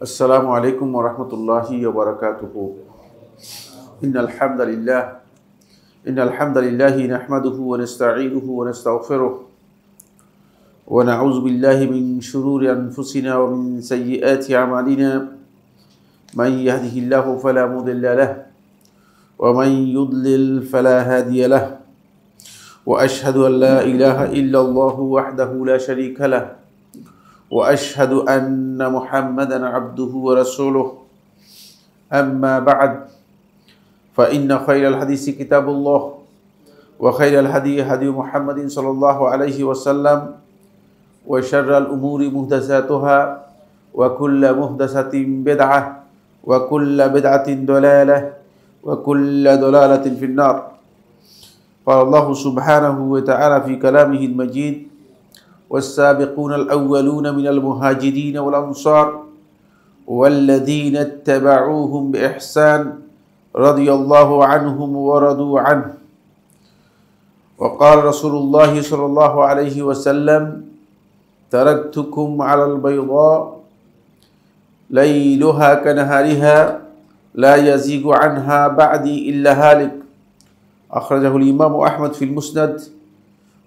السلام عليكم ورحمة الله وبركاته. إن الحمد لله نحمده ونستعينه ونستغفره ونعوذ بالله من شرور أنفسنا ومن سيئات أعمالنا. من يهده الله فلا مضل له ومن يضلل فلا هادي له وأشهد أن لا إله إلا الله وحده لا شريك له وأشهد أن محمدا عبده ورسوله. أما بعد فإن خير الحديث كتاب الله وخير الهدي هدي محمد صلى الله عليه وسلم وشر الأمور محدثاتها وكل محدثة بدعة وكل بدعة ضلالة وكل ضلالة في النار. قال الله سبحانه وتعالى في كلامه المجيد: والسابقون الأولون من المهاجرين والأنصار والذين اتبعوهم بإحسان رضي الله عنهم ورضوا عنه. وقال رسول الله صلى الله عليه وسلم: تركتكم على البيضاء ليلها كنهارها لا يزيغ عنها بعدي إلا هالك. أخرجه الإمام أحمد في المسند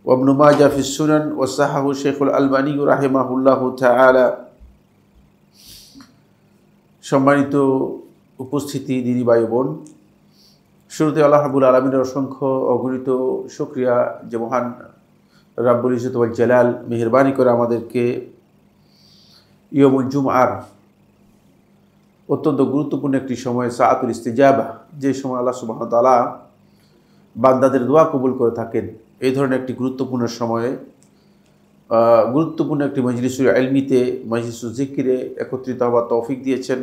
وابن ماجه في السنن وصححه الشيخ الألباني رحمه الله تعالى. সম্মানিত উপস্থিতি দিদি ভাই বোন, শুরুতে আল্লাহ রাব্বুল আলামিনের অসংখ্য অগণিত শুকরিয়া যে মহান রাব্বুল ইজ্জত ওয়াল জালাল মেহেরবানি করে আমাদেরকে ইয়ামুল জুমআর অত্যন্ত গুরুত্বপূর্ণ একটি সময় সাআতুল ইস্তিজাবা, যে সময় আল্লাহ সুবহানাহু ওয়া তাআলা বান্দাদের দোয়া কবুল করে থাকেন, এই ধরনের একটি গুরুত্বপূর্ণ সময়ে গুরুত্বপূর্ণ একটি মজলিসুল ইলমিতে মজলিসুল জিকিরে একত্রিত হওয়ার তৌফিক দিয়েছেন।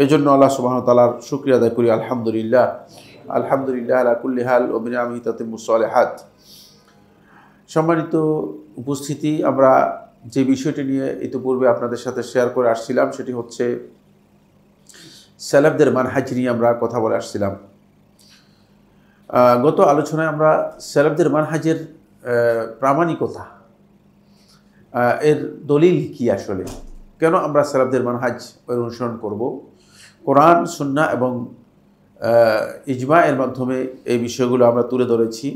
এজন্য আল্লাহ সুবহানাহু ওয়া তাআলার শুকরিয়া আদায় করি। আলহামদুলিল্লাহ, আলহামদুলিল্লাহ আলা কুল্লি হাল ওয়া বিনিআমিহি তাতিম্মুস সালিহাত। সম্মানিত উপস্থিতি, আমরা যে বিষয়টি নিয়ে ইতিপূর্বে আপনাদের সাথে শেয়ার করে আসছিলাম সেটি হচ্ছে সালাফদের মানহাজ নিয়ে আমরা কথা বলে আসছিলাম। গত আলোচনায় আমরা সালাফদের মানহাজের প্রামাণিকতা, এর দলিল কি, আসলে কেন আমরা সালাফদের মানহাজ অনুসরণ করব, কোরআন সুন্নাহ এবং ইজমা এর মাধ্যমে এই বিষয়গুলো আমরা তুলে ধরেছি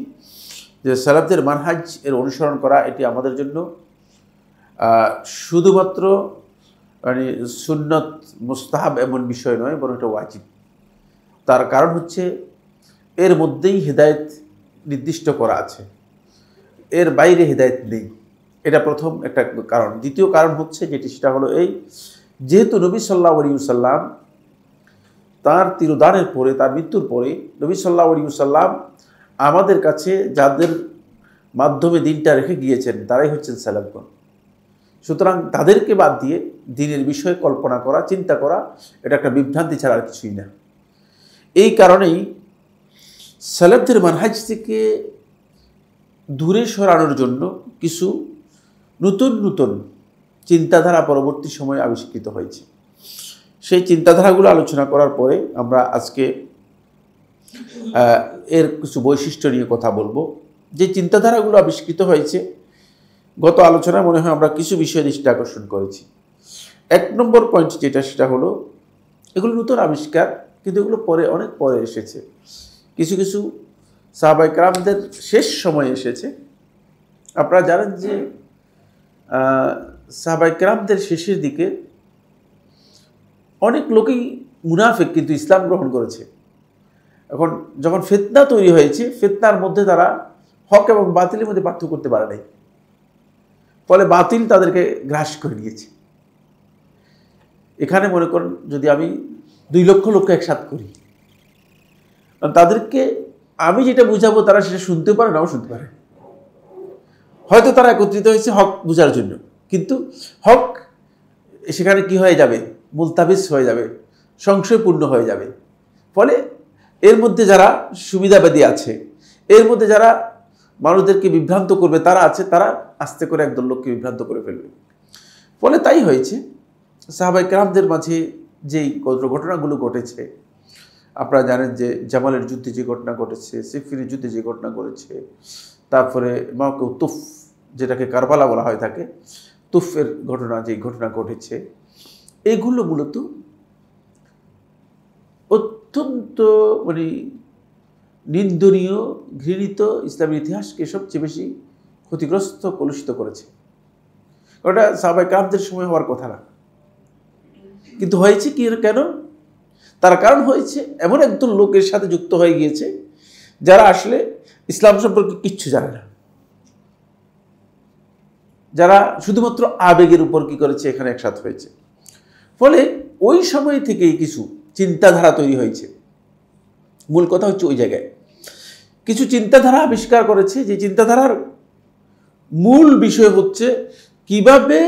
যে সালাফদের মানহাজ এর অনুসরণ করা এটি আমাদের জন্য শুধুমাত্র মানে সুন্নত মুস্তাহাব এমন বিষয় নয়, বরং এটা ওয়াজিব। তার কারণ হচ্ছে এর মধ্যেই হেদায়েত নির্দিষ্ট করা আছে, এর বাইরে হেদায়েত নেই। এটা প্রথম একটা কারণ। দ্বিতীয় কারণ হচ্ছে যেটি, সেটা হলো এই, যেহেতু নবী সাল্লাল্লাহু আলাইহি ওয়াসাল্লাম তার তিরোধানের পরে, তার মৃত্যুর পরে নবী সাল্লাল্লাহু আলাইহি ওয়াসাল্লাম আমাদের কাছে যাদের মাধ্যমে দিনটা রেখে গিয়েছেন তারাই হচ্ছেন সালাফগণ। সুতরাং তাদেরকে বাদ দিয়ে দিনের বিষয়ে কল্পনা করা, চিন্তা করা, এটা একটা বিভ্রান্তি ছাড়া আর কিছুই না। এই কারণেই সালাফদের মানহাজ থেকে দূরে সরানোর জন্য কিছু নতুন নতুন চিন্তাধারা পরবর্তী সময়ে আবিষ্কৃত হয়েছে। সেই চিন্তাধারাগুলো আলোচনা করার পরে আমরা আজকে এর কিছু বৈশিষ্ট্য নিয়ে কথা বলবো। যে চিন্তাধারাগুলো আবিষ্কৃত হয়েছে, গত আলোচনায় মনে হয় আমরা কিছু বিষয়ে দৃষ্টি আকর্ষণ করেছি। এক নম্বর পয়েন্ট যেটা, সেটা হলো এগুলো নতুন আবিষ্কার, কিন্তু এগুলো পরে, অনেক পরে এসেছে। কিছু কিছু সাহাবায়ে কেরামদের শেষ সময়ে এসেছে। আপনারা জানেন যে সাহাবায়ে কেরামদের শেষের দিকে অনেক লোকই মুনাফিক, কিন্তু ইসলাম গ্রহণ করেছে। এখন যখন ফিতনা তৈরি হয়েছে, ফিতনার মধ্যে তারা হক এবং বাতিলের মধ্যে পার্থক্য করতে পারে নাই, ফলে বাতিল তাদেরকে গ্রাস করে নিয়েছে। এখানে মনে করেন যদি আমি 2 লক্ষ লোককে একসাথ করি, তাদেরকে আমি যেটা বুঝাবো তারা সেটা শুনতে পারে, নাও শুনতে পারে। হয়তো তারা একত্রিত হয়েছে হক বোঝার জন্য, কিন্তু হক সেখানে কি হয়ে যাবে, মুলতাবিস হয়ে যাবে, সংশয়পূর্ণ হয়ে যাবে। ফলে এর মধ্যে যারা সুবিধাবাদী আছে, এর মধ্যে যারা মানুষদেরকে বিভ্রান্ত করবে তারা আছে, তারা আস্তে করে একদল লোককে বিভ্রান্ত করে ফেলবে। ফলে তাই হয়েছে সাহাবায়ে কেরামদের মাঝে যেই ঘটনাগুলো ঘটেছে, আপনারা জানেন যে জামালের যুদ্ধে যে ঘটনা ঘটেছে, সিফিনের যুদ্ধে যে ঘটনা ঘটেছে, তারপরে মাওকে তুফ যেটাকে কারবালা বলা হয় থাকে, তুফের ঘটনা যে ঘটনা ঘটেছে, এগুলো মূলত অত্যন্ত নিন্দনীয়, ঘৃণিত, ইসলামের ইতিহাসকে সবচেয়ে বেশি ক্ষতিগ্রস্ত, কলুষিত করেছে। ওটা সাহাবায়ে কেরামদের সময় হওয়ার কথা না, কিন্তু হয়েছে কি, কেন? তার কারণ হয়েছে এমন একদল লোকের সাথে যুক্ত হয়ে গিয়েছে যারা আসলে ইসলাম সম্পর্কে কিচ্ছু জানে না, যারা শুধুমাত্র আবেগের উপর কি করেছে, এখানে একসাথে হয়েছে। ফলে ওই সময় থেকেই কিছু চিন্তাধারা তৈরি হয়েছে। মূল কথা হচ্ছে ওই জায়গায় কিছু চিন্তাধারা আবিষ্কার করেছে, যে চিন্তাধারার মূল বিষয় হচ্ছে কিভাবে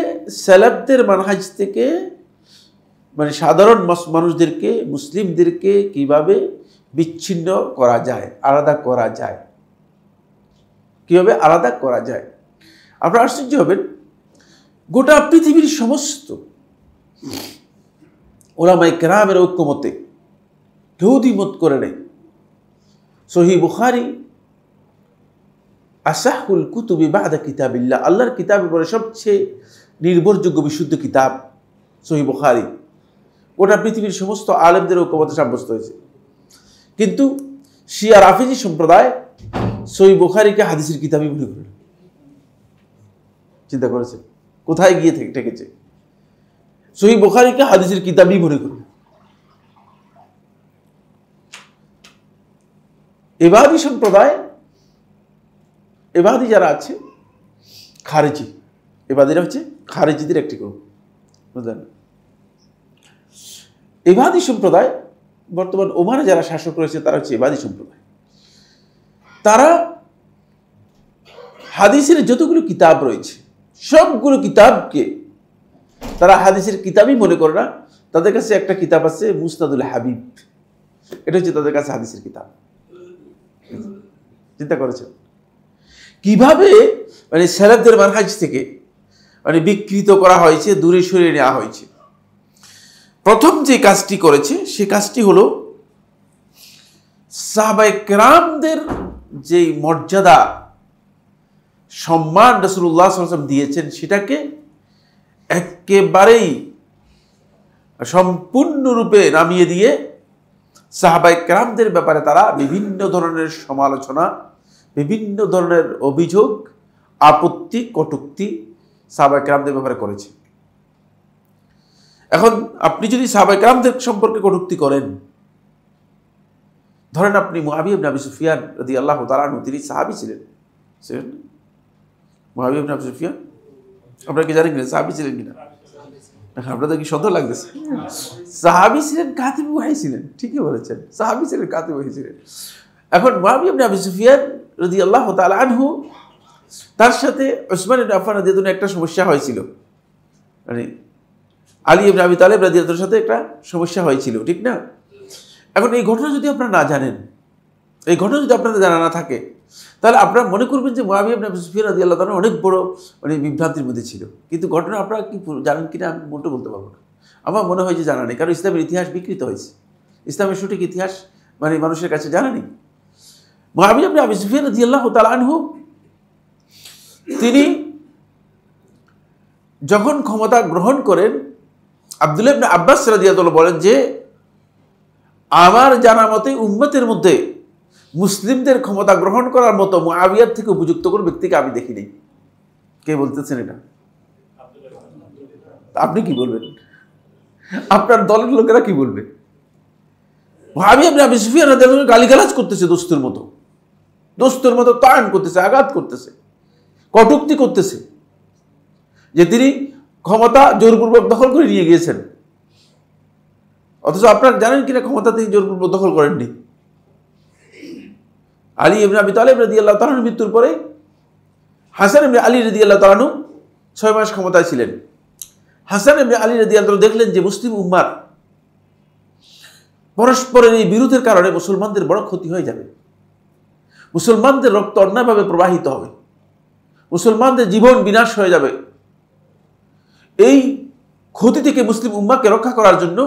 সালাফদের মানহাজ থেকে সাধারণ মানুষদেরকে, মুসলিমদেরকে কিভাবে বিচ্ছিন্ন করা যায়, আলাদা করা যায়, কিভাবে আলাদা করা যায়। আপনারা আশ্চর্য হবেন, গোটা পৃথিবীর সমস্ত উলামায়ে কেরামের ঐক্যমতে কেউ দ্বিমত করে নেই সহিহ বুখারী আসাহুল কুতুবি বাদা কিতাবিল্লাহ, আল্লাহর কিতাবের পরে সবচেয়ে নির্ভরযোগ্য বিশুদ্ধ কিতাব সহিহ বুখারী। গোটা পৃথিবীর সমস্ত আলেমদের ঐক্যমতে সাব্যস্ত হয়েছে। কিন্তু শিয়া রাফিজি সম্প্রদায় সহিহ বুখারীকে হাদিসের কিতাবই মনে করে। চিন্তা করেছে কোথায় গিয়ে ঠেকেছে? সহিহ বুখারীকে হাদিসের কিতাবই মনে করে। এবাদী সম্প্রদায়, এবাদী যারা আছে, খারেজি, এবাদীরা হচ্ছে খারেজিদের একটি গ্রুপ, বুঝলেন? এবাদী সম্প্রদায় বর্তমান ওমানে যারা শাসক রয়েছে তারা হচ্ছে এবাদী সম্প্রদায়। তারা হাদিসের যতগুলো কিতাব রয়েছে সবগুলো কিতাবকে তারা হাদিসের কিতাবই মনে করে না। তাদের কাছে একটা কিতাব আছে মুসনাদুল হাবিব, এটা হচ্ছে তাদের কাছে হাদিসের কিতাব। চিন্তা করেছেন কিভাবে সালাফদের মানহাজ থেকে বিকৃত করা হয়েছে, দূরে সরিয়ে নেওয়া হয়েছে। প্রথম যে কাজটি করেছে সে কাজটি হলো সাহাবায়ে কেরামদের যে মর্যাদা, সম্মান রাসূলুল্লাহ সাল্লাল্লাহু আলাইহি ওয়াসাল্লাম দিয়েছেন সেটাকে একেবারেই সম্পূর্ণরূপে নামিয়ে দিয়ে সাহাবায়ে কেরামদের ব্যাপারে তারা বিভিন্ন ধরনের সমালোচনা, বিভিন্ন ধরনের অভিযোগ, আপত্তি, কটূক্তি সাহাবায়ে কেরামদের ব্যাপারে করেছে। এখন আপনি যদি সাহাবায়ে কেরামদের সম্পর্কে কটূক্তি করেন, ধরেন আপনি মুআবিয়া ইবনে আবি সুফিয়ান রাদিয়াল্লাহু তাআলা আনহু, তিনি সাহাবী ছিলেন। মুআবিয়া ইবনে আবি সুফিয়ান আপনারা কি জানেন কিনা সাহাবী ছিলেন কিনা? আপনাদের কি সন্দেহ লাগতেছে? সাহাবী ছিলেন, কাতিব ওয়াহী ছিলেন। ঠিকই বলেছেন, সাহাবী ছিলেন, কাতিব ওয়াহী ছিলেন। এখন মুআবিয়া ইবনে আবি সুফিয়ান রাদিয়াল্লাহু তাআলা আনহু, তার সাথে উসমান ইবনে আফফান রাদিয়াল্লাহু আনহু একটা সমস্যা হয়েছিল, আলী ইবনে আবি তালেব রাদিয়াল্লাহু আনহুর সাথে একটা সমস্যা হয়েছিল, ঠিক না? এখন এই ঘটনা যদি আপনারা না জানেন, এই ঘটনা যদি আপনাদের জানা না থাকে, তাহলে আপনারা মনে করবেন যে মুআবিয়া ইবনে আবি সুফিয়ান রাদিয়াল্লাহু তাআলা অনেক বড় বিভ্রান্তির মধ্যে ছিল। কিন্তু ঘটনা আপনারা কি জানেন কিনা আমি মোটেও বলতে পারবো না। আমার মনে হয় যে জানা নেই, কারণ ইসলামের ইতিহাস বিকৃত হয়েছে, ইসলামের সঠিক ইতিহাস মানুষের কাছে জানা নেই। মুআবিয়া ইবনে আবি সুফিয়ান রাদিয়াল্লাহু তাআলা আনহু তিনি যখন ক্ষমতা গ্রহণ করেন, আব্দুল্লাহ ইবনে আব্বাস রাদিয়াল্লাহু তাআলা বলেন যে আমার জানা মতে উম্মতের মধ্যে মুসলিমদের ক্ষমতা গ্রহণ করার মতো মুআবিয়ার থেকে উপযুক্ত কোন ব্যক্তিকে আমি দেখি নাই। কে বলতেছেন এটা? আপনি কি বলবেন? আপনার দলের লোকেরা কি বলবে? মুআবিয়া ইবনে আবি সুফিয়ান রাদিয়াল্লাহু তাআলা গালিগালাজ করতেছে, দোস্তের মতো তান করতেছে, আঘাত করতেছে, কটূক্তি করতেছে যে তিনি ক্ষমতা জোরপূর্বক দখল করে নিয়ে গিয়েছেন। অথচ আপনারা জানেন কিনা ক্ষমতা তিনি জোরপূর্বক দখল করেননি। আলী ইবনে আবি তালেব রাদিয়াল্লাহু তাআলার মৃত্যুর পরে হাসান ইবনে আলী রাদিয়াল্লাহু তাআলা 6 মাস ক্ষমতায় ছিলেন। হাসান ইবনে আলী রাদিয়াল্লাহু আনহু দেখলেন যে মুসলিম উম্মার পরস্পরের এই বিরোধের কারণে মুসলমানদের বড় ক্ষতি হয়ে যাবে, মুসলমানদের রক্ত অন্যায়ভাবে প্রবাহিত হবে, মুসলমানদের জীবন বিনাশ হয়ে যাবে। এই ক্ষতি থেকে মুসলিম উম্মাকে রক্ষা করার জন্য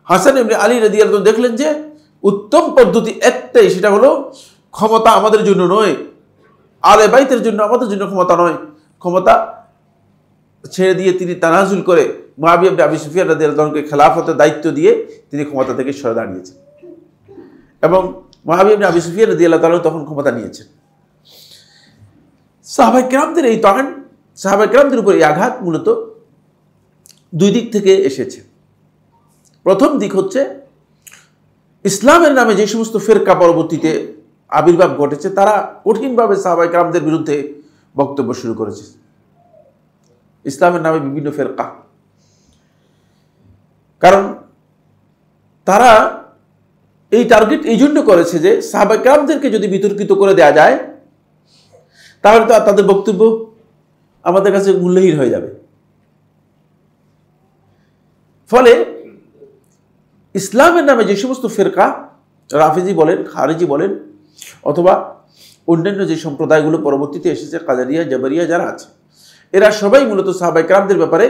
হাসান ইবনে আলী রাদিয়াল্লাহু আনহু দেখলেন যে উত্তম পদ্ধতি একটাই, সেটা হলো ক্ষমতা আমাদের জন্য নয়, আলে বাইতের জন্য, আমাদের জন্য ক্ষমতা নয়, ক্ষমতা ছেড়ে দিয়ে তিনি তানাজুল করে মুআবিয়া ইবনে আবি সুফিয়ান রাদিয়াল্লাহু আনহুকে খেলাফতের দায়িত্ব দিয়ে তিনি ক্ষমতা থেকে সরে দাঁড়িয়েছেন এবং মুআবিয়া ইবনে আবি সুফিয়ান রাদিয়াল্লাহু আনহু তখন ক্ষমতা নিয়েছেন। সাহাবায়ে কেরামদের এই তাআন, সাহাবায়ে কেরামদের উপর এই আঘাত মূলত দুই দিক থেকে এসেছে। প্রথম দিক হচ্ছে ইসলামের নামে যে সমস্ত ফিরকা পরবর্তীতে আবির্ভাব ঘটেছে তারা কঠিনভাবে সাহাবায়ে কেরামদের বিরুদ্ধে বক্তব্য শুরু করেছে। ইসলামের নামে বিভিন্ন ফিরকা, কারণ তারা এই টার্গেট এই জন্য করেছে যে সাহাবায়ে কেরামদেরকে যদি বিতর্কিত করে দেওয়া যায় তাহলে তো তাদের বক্তব্য আমাদের কাছে মূল্যহীন হয়ে যাবে। ফলে ইসলামের নামে যে সমস্ত ফিরকা, রাফিজি বলেন, খারিজি বলেন, অথবা অন্যান্য যে সম্প্রদায়গুলো পরবর্তীতে এসেছে, কাদেরিয়া, জাবরিয়া যারা আছে, এরা সবাই মূলত সাহাবায়ে কেরামদের ব্যাপারে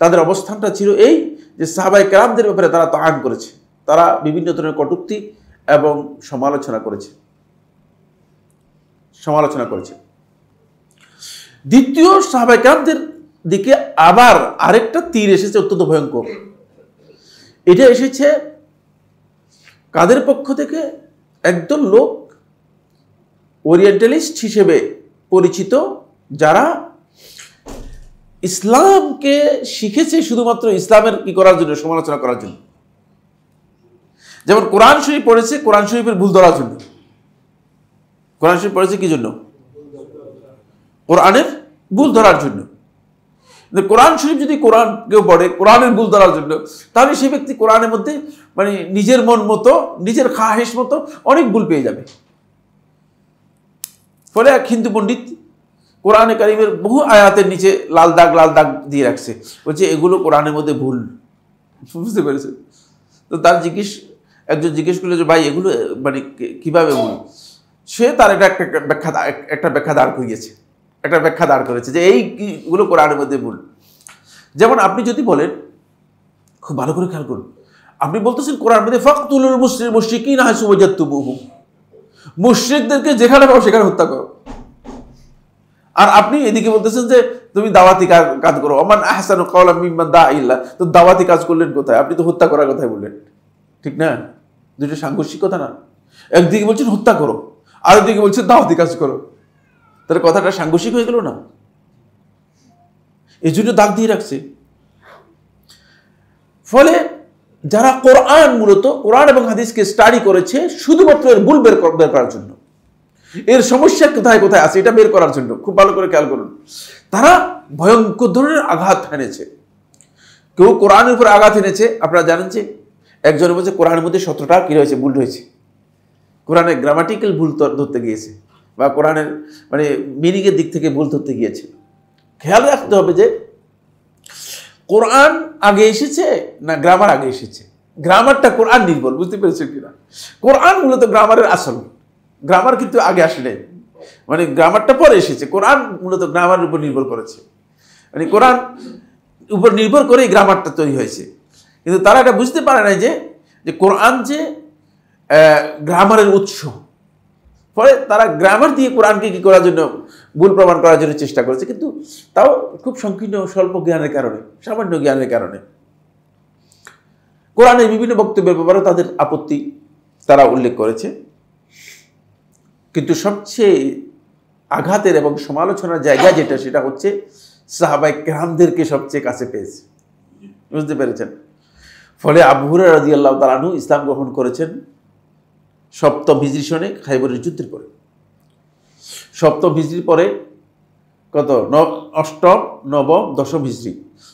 তাদের অবস্থানটা ছিল এই যে সাহাবায়ে কেরামদের ব্যাপারে তারা তাআন করেছে, তারা বিভিন্ন ধরনের কটূক্তি এবং সমালোচনা করেছে। দ্বিতীয়, সাহাবায়ে কেরামদের দিকে আবার আরেকটা তীর এসেছে অত্যন্ত ভয়ঙ্কর। এটা এসেছে কাদের পক্ষ থেকে? একদল লোক ওরিয়েন্টালিস্ট হিসেবে পরিচিত, যারা ইসলামকে শিখেছে শুধুমাত্র ইসলামের কি করার জন্য, সমালোচনা করার জন্য। যেমন কোরআন শরীফ পড়েছে কোরআন শরীফের ভুল ধরার জন্য। কোরআন শরীফ পড়েছে কি জন্য? কোরআনের ভুল ধরার জন্য। কোরআন শরীফ যদি কোরআন কেউ পড়ে কোরআনের ভুল ধরার জন্য, তাহলে সেই ব্যক্তি কোরআনের মধ্যে মানে নিজের মন মতো, নিজের খাহেশ মতো অনেক ভুল পেয়ে যাবে। ফলে এক হিন্দু পণ্ডিত কোরআনে কারিমের বহু আয়াতের নিচে লাল দাগ দিয়ে রাখছে, বলছে এগুলো কোরআনের মধ্যে ভুল। বুঝতে পেরেছে? তো তার একজন জিজ্ঞেস করলো যে ভাই এগুলো মানে কিভাবে ভুল? সে তার একটা ব্যাখ্যা দাঁড় করেছে যে এইগুলো কোরআনের মধ্যে ভুল। যেমন আপনি যদি বলেন, খুব ভালো করে খেয়াল করুন, আপনি বলতেছেন কোরআনের মধ্যে ফাকতুলুল মুশরিকিনা হাইসু ওয়াজাদতুমুহুম, মুশরিকদেরকে যেখানে পাও সেখানে হত্যা করো। আর আপনি এদিকে বলতেছেন যে তুমি দাওয়াতি কাজ করো, ওমান আহসানু কাওলাম মিম্মান দাআ ইল্লাহ। তো দাওয়াতি কাজ করলেন কোথায়? আপনি তো হত্যা করার কথাই বললেন, ঠিক না? দুটো সাংঘর্ষিক কথা না? একদিকে বলছেন হত্যা করো, আর একদিকে বলছেন দাওয়াতি কাজ করো, তাহলে কথাটা সাংঘর্ষিক হয়ে গেল না? এই জন্য দাগ দিয়ে রাখছে। ফলে যারা মূলত কোরআন এবং হাদিসকে স্টাডি করেছে শুধুমাত্র এর ভুল বের করার জন্য, এর সমস্যা কোথায় কোথায় আছে এটা বের করার জন্য, খুব ভালো করে খেয়াল করুন, তারা ভয়ঙ্কর ধরনের আঘাত এনেছে। কেউ কোরআনের উপর আঘাত এনেছে। আপনারা জানেন যে একজনের বলছে কোরআনের মধ্যে 17টা কি রয়েছে, ভুল রয়েছে। কোরআনের গ্রামাটিক্যাল ভুল ধরতে গিয়েছে, বা কোরআনের মানে মিনিংয়ের দিক থেকে ভুল ধরতে গিয়েছে। খেয়াল রাখতে হবে যে কোরআন আগে এসেছে না গ্রামার আগে এসেছে? গ্রামারটা কোরআন নির্ভর, বুঝতে পেরেছেন কিনা? কোরআন মূলত গ্রামারের আসল, গ্রামার কিন্তু আগে আসে নাই, মানে গ্রামারটা পরে এসেছে। কোরআন মূলত গ্রামারের উপর নির্ভর করেছে, মানে কোরআন উপর নির্ভর করে গ্রামারটা তৈরি হয়েছে। কিন্তু তারা এটা বুঝতে পারে না যে কোরআন যে গ্রামারের উৎস। ফলে তারা গ্রামার দিয়ে কোরআনকে কি করার জন্য, ভুল প্রমাণ করার জন্য চেষ্টা করেছে, কিন্তু তাও খুব সংকীর্ণ স্বল্প জ্ঞানের কারণে, সামান্য জ্ঞানের কারণে। কোরআনের বিভিন্ন বক্তব্যের ব্যাপারে তাদের আপত্তি তারা উল্লেখ করেছে, কিন্তু সবচেয়ে আঘাতের এবং সমালোচনার জায়গা যেটা, সেটা হচ্ছে সাহাবায়ে কেরামদেরকে সবচেয়ে কাছে পেয়েছে। বুঝতে পেরেছেন? ফলে আবু হুরায়রা রাদিয়াল্লাহু তাআলা আনহু ইসলাম গ্রহণ করেছেন 7ম হিজরি সনে খাইবরের যুদ্ধের পরে। 7ম হিজরির পরে কত? 8ম, 9ম, 10ম হিজরি।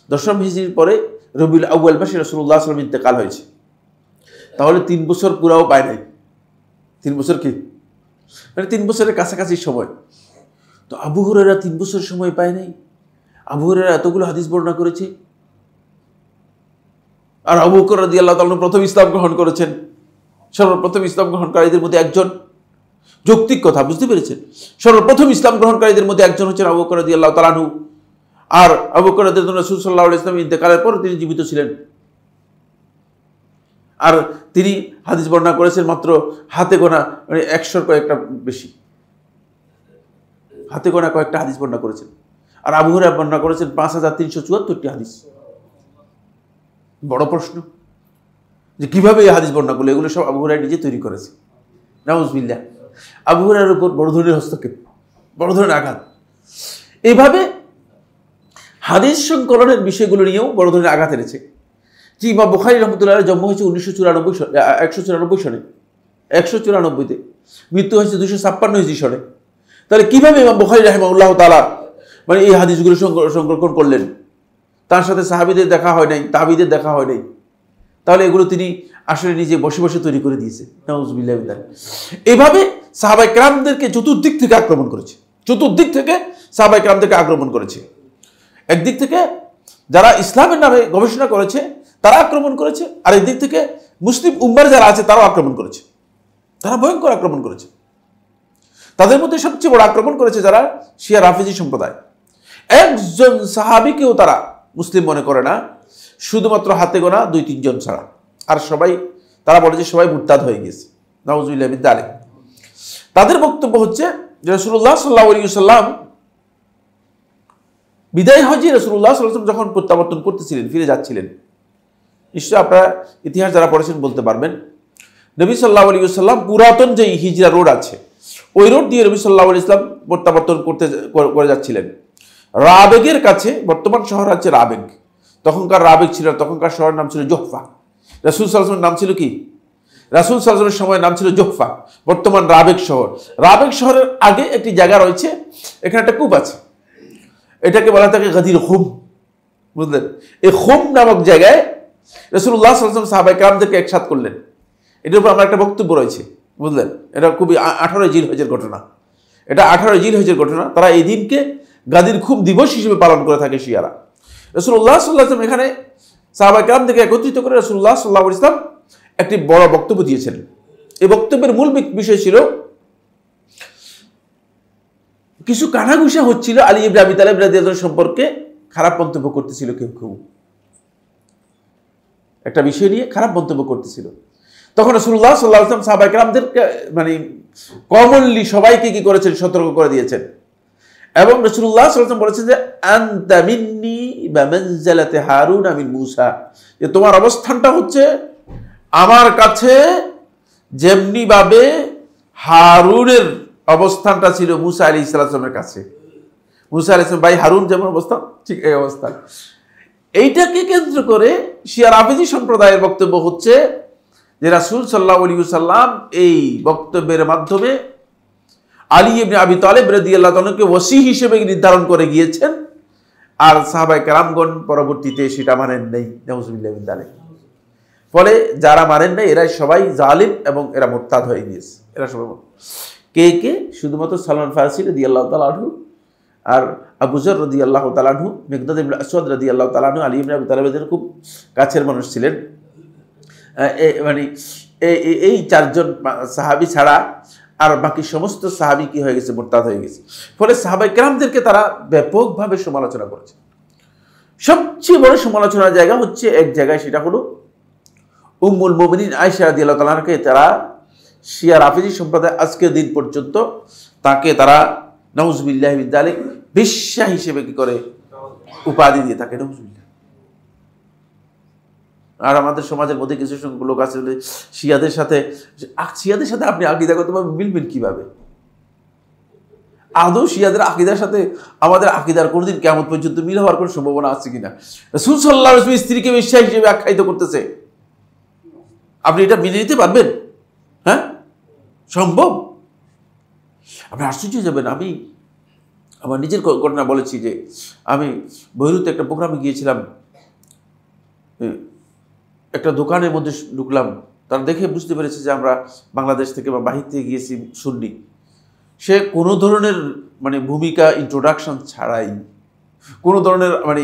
10ম হিজরির পরে রবিউল আউয়াল মাসে রাসূলুল্লাহ সাল্লাল্লাহু আলাইহি ওয়াসাল্লাম ইন্তেকাল হয়েছে। তাহলে 3 বছর পুরাও পায় নাই। 3 বছর কি মানে 3 বছরের কাছাকাছি সময়। তো আবু হুরায়রা 3 বছর সময় পায় নাই। আবু হুরায়রা এতগুলো হাদিস বর্ণনা করেছে, আর আবু বকর রাদিয়াল্লাহু তাআলা প্রথম ইসলাম গ্রহণ করেছেন, সর্বপ্রথম ইসলাম গ্রহণকারীদের মধ্যে একজন। যৌক্তিক কথা, বুঝতে পেরেছেন? সর্বপ্রথম ইসলাম গ্রহণকারীদের মধ্যে একজন হচ্ছেন আবু বকর রাদিয়াল্লাহু তাআলা আনহু। আর আবু বকর রাদিয়াল্লাহু তাআলা রাসূল সাল্লাল্লাহু আলাইহি ওয়াসাল্লাম ইন্তেকালের পর তিনি জীবিত ছিলেন। আর তিনি হাদিস বর্ণনা করেছেন মাত্র হাতে গোনা, মানে 100 কয়েকটা বেশি, হাতে গোনা কয়েকটা হাদিস বর্ণনা করেছেন। আর আবু হুরায়রা বর্ণনা করেছেন 5374টি হাদিস। বড় প্রশ্ন যে কিভাবে এই হাদিস বর্ণনা করলো? এগুলো সব আবু হুরায়রা নিজে তৈরি করেছে। নাউজুবিল্লাহ। আবু হুরায়রার উপর বড় ধরনের হস্তক্ষেপ, বড় ধরনের আঘাত। এইভাবে হাদিস সংকলনের বিষয়গুলো নিয়েও বড় ধরনের আঘাত এনেছে। যে ইমাম বুখারী রাহমাতুল্লাহ আলাইহি জন্ম হয়েছে 194 সনে, 194-তে, মৃত্যু হয়েছে 256 হিজরি সনে। তাহলে কিভাবে ইমাম বুখারী রাহিমাহুল্লাহ তাআলা মানে এই হাদিসগুলো সংরক্ষণ করলেন? তার সাথে সাহাবীদের দেখা হয় নাই, তাবিদের দেখা হয় নাই। তাহলে এগুলো তিনি আসলে নিজে বসে বসে তৈরি করে দিয়েছে। নাউজুবিল্লাহ। এভাবে সাহাবায়ে কেরামদেরকে চতুর্দিক থেকে আক্রমণ করেছে, চতুর্দিক থেকে সাহাবায়ে কেরামদেরকে আক্রমণ করেছে। একদিক থেকে যারা ইসলামের নামে গবেষণা করেছে তারা আক্রমণ করেছে, আর একদিক থেকে মুসলিম উম্মার যারা আছে তারাও আক্রমণ করেছে। তারা ভয়ঙ্কর আক্রমণ করেছে। তাদের মধ্যে সবচেয়ে বড় আক্রমণ করেছে যারা শিয়া রাফিজি সম্প্রদায়। একজন সাহাবীকেও তারা মুসলিম মনে করে না, শুধুমাত্র হাতে গোনা 2-3 জন ছাড়া। আর সবাই, তারা বলে যে সবাই মুরতাদ হয়ে গেছে। নাউজুবিল্লাহ মিন যালিক। তাদের বক্তব্য হচ্ছে যে রাসূলুল্লাহ সাল্লাল্লাহু আলাইহি ওয়াসাল্লাম বিদায় হজে রাসূলুল্লাহ সাল্লাল্লাহু আলাইহি ওয়াসাল্লাম যখন প্রত্যাবর্তন করতেছিলেন, ফিরে যাচ্ছিলেন, নিশ্চয় আপনারা ইতিহাস যারা পড়েছেন বলতে পারবেন, নবী সাল্লাল্লাহু আলাইহি ওয়াসাল্লাম পুরাতন যে হিজরা রোড আছে ওই রোড দিয়ে নবী সাল্লাল্লাহু আলাইহি ওয়াসাল্লাম প্রত্যাবর্তন করে যাচ্ছিলেন। রাবেগের কাছে, বর্তমান শহর আছে রাবেগ, তখনকার রাবেগ ছিল, তখনকার শহরের নাম ছিল জোহফা। রাসূল সাল্লাল্লাহু আলাইহি ওয়াসাল্লামের নাম ছিল কি? রাসূল সাল্লাল্লাহু আলাইহি ওয়াসাল্লামের সময়ের নাম ছিল জোহফা, বর্তমান রাবেগ শহর। রাবেগ শহরের আগে একটি জায়গা রয়েছে, এখানে একটা কূপ আছে, এটাকে বলা থাকে গাদির খুম, বুঝলেন? এই খুম নামক জায়গায় রাসূলুল্লাহ সাল্লাল্লাহু আলাইহি ওয়াসাল্লাম সাহাবায়ে কেরামদেরকে একসাথ করলেন। এটার উপর আমার একটা বক্তব্য রয়েছে, বুঝলেন? এটা খুবই 18 জিলহজের ঘটনা, এটা 18 জিলহজের ঘটনা। তারা এই দিনকে গাদির খুম দিবস হিসেবে পালন করে থাকে শিয়ারা। রাসূলুল্লাহ সাল্লাল্লাহু আলাইহি ওয়াসাল্লাম এখানে সাহাবায়ে কেরামদেরকে একত্রিত করে রাসূলুল্লাহ সাল্লাল্লাহু আলাইহি ওয়াসাল্লাম একটি বড় বক্তব্য দিয়েছেন। এই বক্তব্যের মূল বিষয় ছিল কিছু কানাঘুষা হচ্ছিল আলী ইবনে আবি তালেব রাদিয়াল্লাহু আনহু সম্পর্কে, খারাপ মন্তব্য করতেছিল কেউ কেউ, একটা বিষয় নিয়ে খারাপ মন্তব্য করতেছিল। তখন রাসূলুল্লাহ সাল্লাল্লাহু আলাইহি ওয়াসাল্লাম সাহাবায়ে কেরামদেরকে মানে কমনলি সবাইকে কি করেছেন? সতর্ক করে দিয়েছেন। এবং রাসূলুল্লাহ সাল্লাল্লাহু আলাইহি ওয়াসাল্লাম বলেছেন যে আনতা মিন্নি বিমানজালাতি হারুন মিন মূসা, যে তোমার অবস্থানটা হচ্ছে আমার কাছে যেমনি ভাবে হারুনের অবস্থানটা ছিল মূসা আলাইহিস সালামের কাছে। মূসা আলাইহিস সালাম ভাই হারুন যেমন অবস্থান, ঠিক এই অবস্থান। এইটাকে কেন্দ্র করে শিয়া রাফিজি সম্প্রদায়ের বক্তব্য হচ্ছে যে রাসূল সাল্লাল্লাহু আলাইহি ওয়াসাল্লাম এই বক্তব্যের মাধ্যমে আলী ইবনে আবি তালেব রাদিয়াল্লাহু তাআলাকে ওসি হিসেবে নির্ধারণ করে গিয়েছেন, আর সাহাবায়ে কেরামগণ পরবর্তীতে সেটা মানেন নাই। নাউজুবিল্লাহ মিন যালিক। ফলে যারা মানেন নাই এরা সবাই জালিম এবং এরা মুরতাদ হয়ে গিয়েছে। এরা সবাই কে কে? শুধুমাত্র সালমান ফারসি রাদিয়াল্লাহু তাআলা আনহু, আর আবু যর রাদিয়াল্লাহু তাআলা আনহু, মিকদাদ ইবনে আসওয়াদ রাদিয়াল্লাহু তাআলা আনহু, আলী ইবনে আবি তালেবের খুব কাছের মানুষ ছিলেন। মানে এই 4 জন সাহাবী ছাড়া আর বাকি সমস্ত সাহাবী কি হয়ে গেছে? মুরতাদ হয়ে গেছে। ফলে সাহাবায়ে কেরামদেরকে তারা ব্যাপকভাবে সমালোচনা করেছে। সবচেয়ে বড় সমালোচনার জায়গা হচ্ছে এক জায়গায়, সেটা হলো উম্মুল মুমিনিন আয়েশা রাদিয়াল্লাহু তাআলাকে তারা শিয়া রাফিজি সম্প্রদায় আজকের দিন পর্যন্ত তাকে তারা নাউজুবিল্লাহ মিন যালিক বেশ্যা হিসেবে কি করে উপাধি দিয়ে থাকে। নাউজুবিল্লাহ। আর আমাদের সমাজের মধ্যে কিছু সংখ্যক লোক আছে শিয়াদের সাথে আপনি আকীদাগতভাবে মিলবেন কিভাবে? আদৌ শিয়াদের আকীদার সাথে আমাদের আকীদার কোনোদিন কিয়ামত পর্যন্ত মিল হওয়ার কোনো সম্ভাবনা আছে কিনা? রাসূল সাল্লাল্লাহু আলাইহি ওয়াসাল্লাম স্ত্রীকে বেশ্যা হিসেবে আখ্যায়িত করতেছে, আপনি এটা মেনে নিতে পারবেন? হ্যাঁ, সম্ভব? আপনি আশ্চর্য যাবেন। আমি আমার নিজের ঘটনা বলেছি যে আমি বৈরুতে একটা প্রোগ্রামে গিয়েছিলাম, একটা দোকানের মধ্যে ঢুকলাম, তারা দেখে বুঝতে পেরেছে যে আমরা বাংলাদেশ থেকে বা বাহির থেকে গিয়েছি সুন্নি। সে কোনো ধরনের মানে ভূমিকা ইন্ট্রোডাকশন ছাড়াই, কোনো ধরনের মানে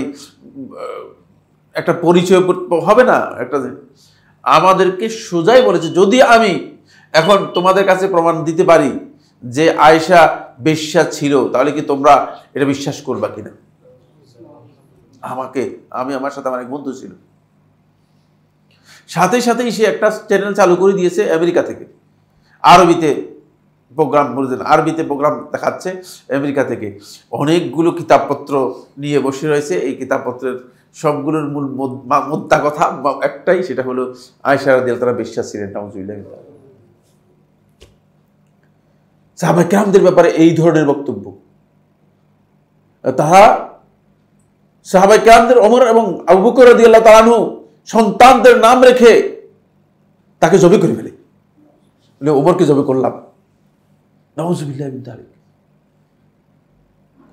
একটা পরিচয় হবে না, একটা আমাদেরকে সোজাই বলেছে, যদি আমি এখন তোমাদের কাছে প্রমাণ দিতে পারি যে আয়েশা বেশ্যা ছিল, তাহলে কি তোমরা এটা বিশ্বাস করবা কিনা? আমার সাথে আমার এক বন্ধু ছিল, সাথেই সে একটা চ্যানেল চালু করে দিয়েছে আমেরিকা থেকে, আরবিতে প্রোগ্রাম দেখাচ্ছে আমেরিকা থেকে। অনেকগুলো কিতাবপত্র নিয়ে বসে রয়েছে। এই কিতাবপত্রের সবগুলোর মূল মুদ্রা কথা একটাই, সেটা হলো আয়েশা রাদিয়াল্লাহু তাআলা বেশ্যা ছিলেন। নাউযুবিল্লাহ। সাহাবায়ে কেরামদের ব্যাপারে এই ধরনের বক্তব্য, তারা সাহাবায়ে কেরামদের ওমর এবং আবু বকর রাদিয়াল্লাহু তাআলা আনহু সন্তানদের নাম রেখে তাকে জবে করে ফেলে, ওমরকে জবে করলাম। নাউযুবিল্লাহ মিন যালিক।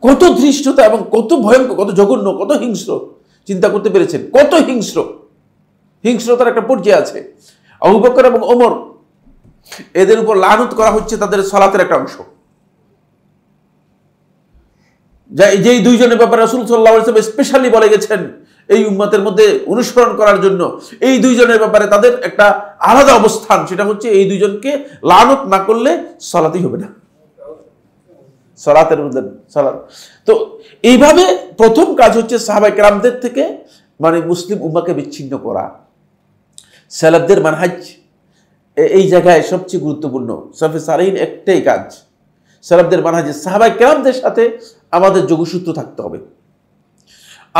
কত ধৃষ্টতা এবং কত ভয়ঙ্কর, কত জঘন্য, কত হিংস্র, চিন্তা করতে পেরেছেন? কত হিংস্রতার একটা পর্যায়ে আছে। আবু বকর এবং ওমর, এদের উপর লানত করা হচ্ছে তাদের সালাতের একটা অংশ। যেই দুইজনের ব্যাপারে রাসূল সাল্লাল্লাহু আলাইহি ওয়াসাল্লাম স্পেশালি বলে গেছেন এই উম্মতের মধ্যে অনুসরণ করার জন্য, এই দুইজনের ব্যাপারে তাদের একটা আলাদা অবস্থান, সেটা হচ্ছে এই দুইজনকে লানত না করলে সালাতই হবে না, সালাতের মধ্যে সালাত। তো এইভাবে প্রথম কাজ হচ্ছে সাহাবায়ে কেরামদের থেকে মানে মুসলিম উম্মাহকে বিচ্ছিন্ন করা। সালাফদের মানহাজ এই জায়গায় সবচেয়ে গুরুত্বপূর্ণ। সালফে সালেহিন একটাই কাজ, সালাফদের মানহাজে সাহাবায়ে কেরামদের সাথে আমাদের যোগসূত্র থাকতে হবে।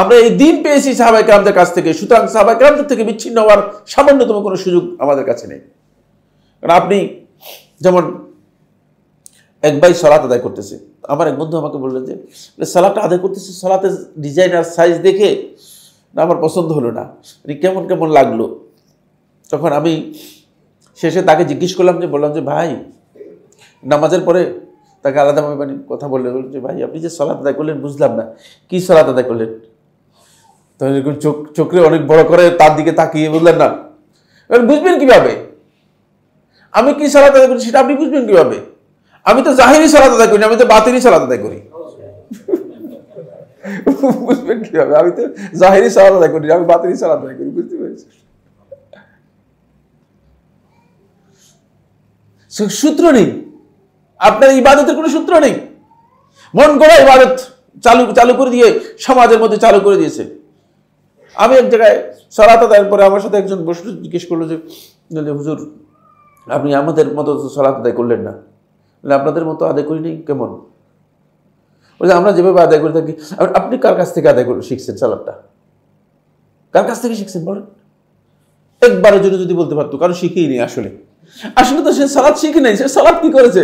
আমরা এই দিন পেয়েছি সাহাবায়ে কেরামদের কাছ থেকে, সুতরাং সাহাবায়ে কেরামদের থেকে বিচ্ছিন্ন হওয়ার সামান্যতম কোনো সুযোগ আমাদের কাছে নেই। কারণ আপনি যেমন এক ভাই সালাত আদায় করতেছে, আমার এক বন্ধু আমাকে বললেন যে সালাতটা আদায় করতেছে, সালাতের ডিজাইন আর সাইজ দেখে না আমার পছন্দ হলো না, কেমন কেমন লাগলো। তখন আমি শেষে তাকে জিজ্ঞেস করলাম, বললাম যে ভাই, নামাজের পরে তাকে আলাদাভাবে মানে কথা বললে যে ভাই আপনি যে সালাত আদায় করলেন বুঝলাম না, কি সালাত আদায় করলেন? তখন এরকম চোখে অনেক বড় করে তার দিকে তাকিয়ে, বুঝলেন না? বুঝবেন কিভাবে আমি কি সালাত আদায় করি সেটা আপনি বুঝবেন কিভাবে? আমি তো জাহিরি সালাত আদায় করি, আমি তো বাতিনি সালাত আদায় করি। বুঝবেন কিভাবে? আমি তো জাহিরি সালাত আদায় করি, আমি বাতিনি সালাত আদায় করি। বুঝতে পেরেছি? সূত্র নেই, আপনার ইবাদতের কোনো সূত্র নেই। মন গড়া ইবাদত চালু করে দিয়ে সমাজের মধ্যে চালু করে দিয়েছে। আমি এক জায়গায় সালাত আদায়ের পরে আমার সাথে একজন বসে জিজ্ঞেস করলো যে হুজুর আপনি আমাদের মতো সালাত আদায় করলেন না। আপনাদের মতো আদায় করি নেই কেমন? বলছে আমরা যেভাবে আদায় করে থাকি। আপনি কার কাছ থেকে আদায় করে শিখছেন সালাতটা? কার কাছ থেকে শিখছেন বলেন? একবারের জন্য যদি বলতে পারতো, কারণ শিখেই নেই। আসলে তো সে সালাত শিখে নেই। সে সালাত কি করেছে?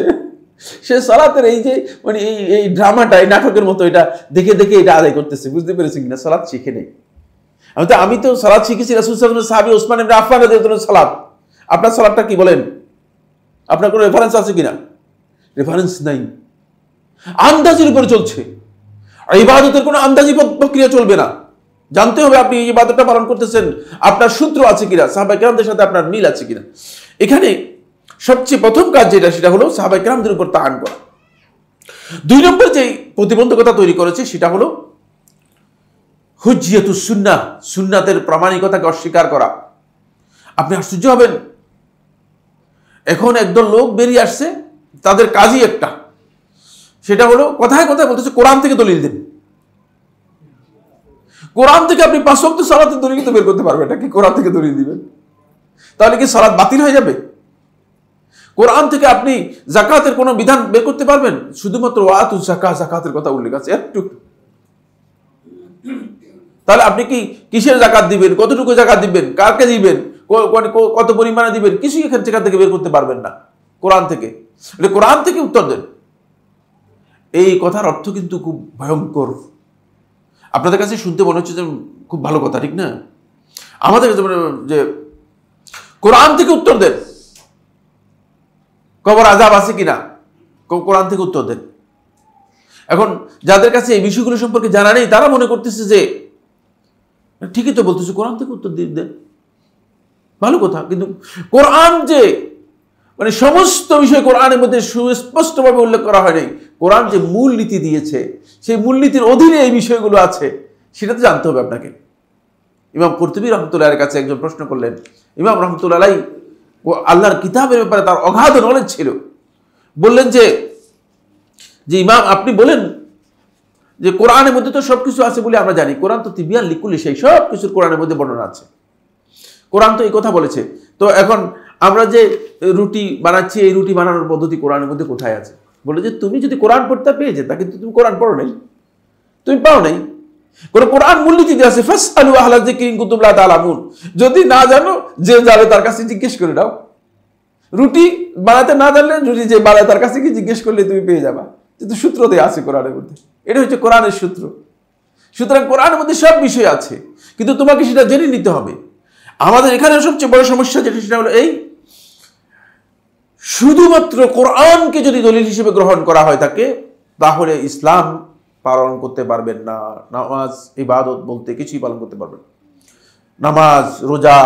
সে সালাতের এই যে মানে এই ড্রামাটা, এই নাটকের মতো এটা দেখে দেখে এটা আদায় করতেছে। বুঝতে পেরেছি কিনা? সালাত শিখে নেই। আমি তো সালাত শিখেছি রাসূল সাল্লাল্লাহু আলাইহি ওয়াসাল্লাম, সাহাবী ওসমান ইবনে আফফান রাদিয়াল্লাহু আনহু সালাত। আপনার সালাতটা কি বলেন? আপনার কোনো রেফারেন্স আছে কিনা? রেফারেন্স নাই, আন্দাজের উপরে চলছে। ইবাদতের কোনো আন্দাজি প্রক্রিয়া চলবে না। জানতে হবে আপনি এই ইবাদতটা পালন করতেছেন, আপনার সূত্র আছে কিনা, সাহাবায়ে কেরামদের সাথে আপনার মিল আছে কিনা। এখানে সবচেয়ে প্রথম কাজ যেটা, সেটা হলো সাহাবায়ে কেরামদের উপর তাআন করা। 2 নম্বর যে প্রতিবন্ধকতা তৈরি করেছে সেটা হলো হুজ্জিয়াতুস সুন্নাহ, সুন্নাতের প্রামাণিকতাকে অস্বীকার করা। আপনি আশ্চর্য হবেন, এখন একদল লোক বেরিয়ে আসছে, তাদের কাজই একটা, সেটা হলো কথায় কথায় বলতেছে কোরআন থেকে দলিল দেন। কোরআন থেকে আপনি 5 ওয়াক্ত সালাতের দলিল তো বের করতে পারবেন না, কি কোরআন থেকে দলিল দিবেন? তাহলে কি সালাত বাতিল হয়ে যাবে? কোরআন থেকে আপনি যাকাতের কোনো বিধান বের করতে পারবেন? শুধুমাত্র ওয়াতুজ যাকাত, যাকাতের কথা উল্লেখ আছে একটু। তাহলে আপনি কি কিসের যাকাত দিবেন, কতটুকু যাকাত দিবেন, কাকে দিবেন, কত পরিমাণে দিবেন, কিছুই এখান থেকে বের করতে পারবেন না কোরআন থেকে। কোরআন থেকে উত্তর দেন। এই কথার অর্থ কিন্তু খুব ভয়ঙ্কর। আপনাদের কাছে শুনতে মনে হচ্ছে যে খুব ভালো কথা, ঠিক না? আমাদের কাছে যে কোরআন থেকে উত্তর দেন, কবর আযাব আছে কিনা কোরআন থেকে উত্তর দেন। এখন যাদের কাছে এই বিষয়গুলো সম্পর্কে জানা নেই, তারা মনে করতেছে যে ঠিকই তো বলতেছে, কোরআন থেকে উত্তর দেন, ভালো কথা। কিন্তু কোরআন যে মানে সমস্ত বিষয় কোরআনের মধ্যে সুস্পষ্টভাবে উল্লেখ করা হয় নাই। কোরআন যে মূল নীতি দিয়েছে, সেই মূলনীতির অধীনে এই বিষয়গুলো আছে, সেটা তো জানতে হবে আপনাকে। ইমাম কুরতুবী রহমতুল্লাহের কাছে একজন প্রশ্ন করলেন, ইমাম রহমতুল্লাহ আলাইহি আল্লাহর কিতাবের ব্যাপারে তার অগাধ নলেজ ছিল। বললেন যে ইমাম আপনি বলেন যে কোরআনের মধ্যে তো সবকিছু আছে বলে আমরা জানি, কোরআন তো তিবিয়ান লিকুলি সেই সব কিছুর কোরআনের মধ্যে বর্ণনা আছে, কোরআন তো এই কথা বলেছে, তো এখন আমরা যে রুটি বানাচ্ছি এই রুটি বানানোর পদ্ধতি কোরআনের মধ্যে কোথায় আছে? বলে যে তুমি যদি কোরআন পড়তে পেয়ে যেতা, কিন্তু তুমি কোরআন পড়ো নাই, তুমি পাও নাই। কোরআন মূলনীতি দিয়ে আছে ফাসআলু আহলা যিকরি ইন কুনতুম লা তা'লামুন, যদি না জানো যে জানে তার কাছে জিজ্ঞেস করে নাও। রুটি বানাতে না জানলে রুটি যে বানায় তার কাছে কি জিজ্ঞেস করলে তুমি পেয়ে যাবা, কিন্তু সূত্র দেয়া আছে কোরআনের মধ্যে, এটা হচ্ছে কোরআনের সূত্র। সুতরাং কোরআনের মধ্যে সব বিষয় আছে, কিন্তু তোমাকে সেটা জেনে নিতে হবে। আমাদের এখানে সবচেয়ে বড় সমস্যা যেটা সেটা হলো এই, শুধুমাত্র কোরআনকে যদি দলিল হিসেবে গ্রহণ করা হয় থাকে, তাহলে ইসলাম পালন করতে পারবেন না। নামাজ ইবাদত বলতে কিছুই পালন করতে পারবেন না। নামাজ রোজা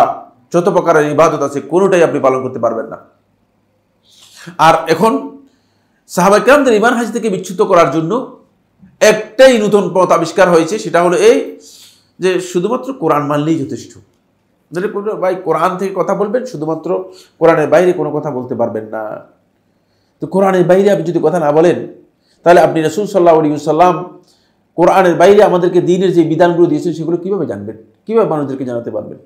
যত প্রকারের ইবাদত আছে কোনোটাই আপনি পালন করতে পারবেন না। আর এখন সাহাবায়ে কেরামদের ঈমান হাদিস থেকে বিচ্যুত করার জন্য একটাই নতুন পথ আবিষ্কার হয়েছে, সেটা হলো এই যে শুধুমাত্র কোরআন মানলেই যথেষ্ট। ভাই কোরআন থেকে কথা বলবেন, শুধুমাত্র কোরআনের বাইরে কোনো কথা বলতে পারবেন না। তো কোরআনের বাইরে আপনি যদি কথা না বলেন, তাহলে আপনি রাসূল সাল্লাল্লাহু আলাইহি ওয়াসাল্লাম কোরআনের বাইরে আমাদেরকে দ্বীনের যে বিধানগুলো দিয়েছেন সেগুলো কিভাবে জানবেন, কিভাবে মানুষদেরকে জানাতে পারবেন?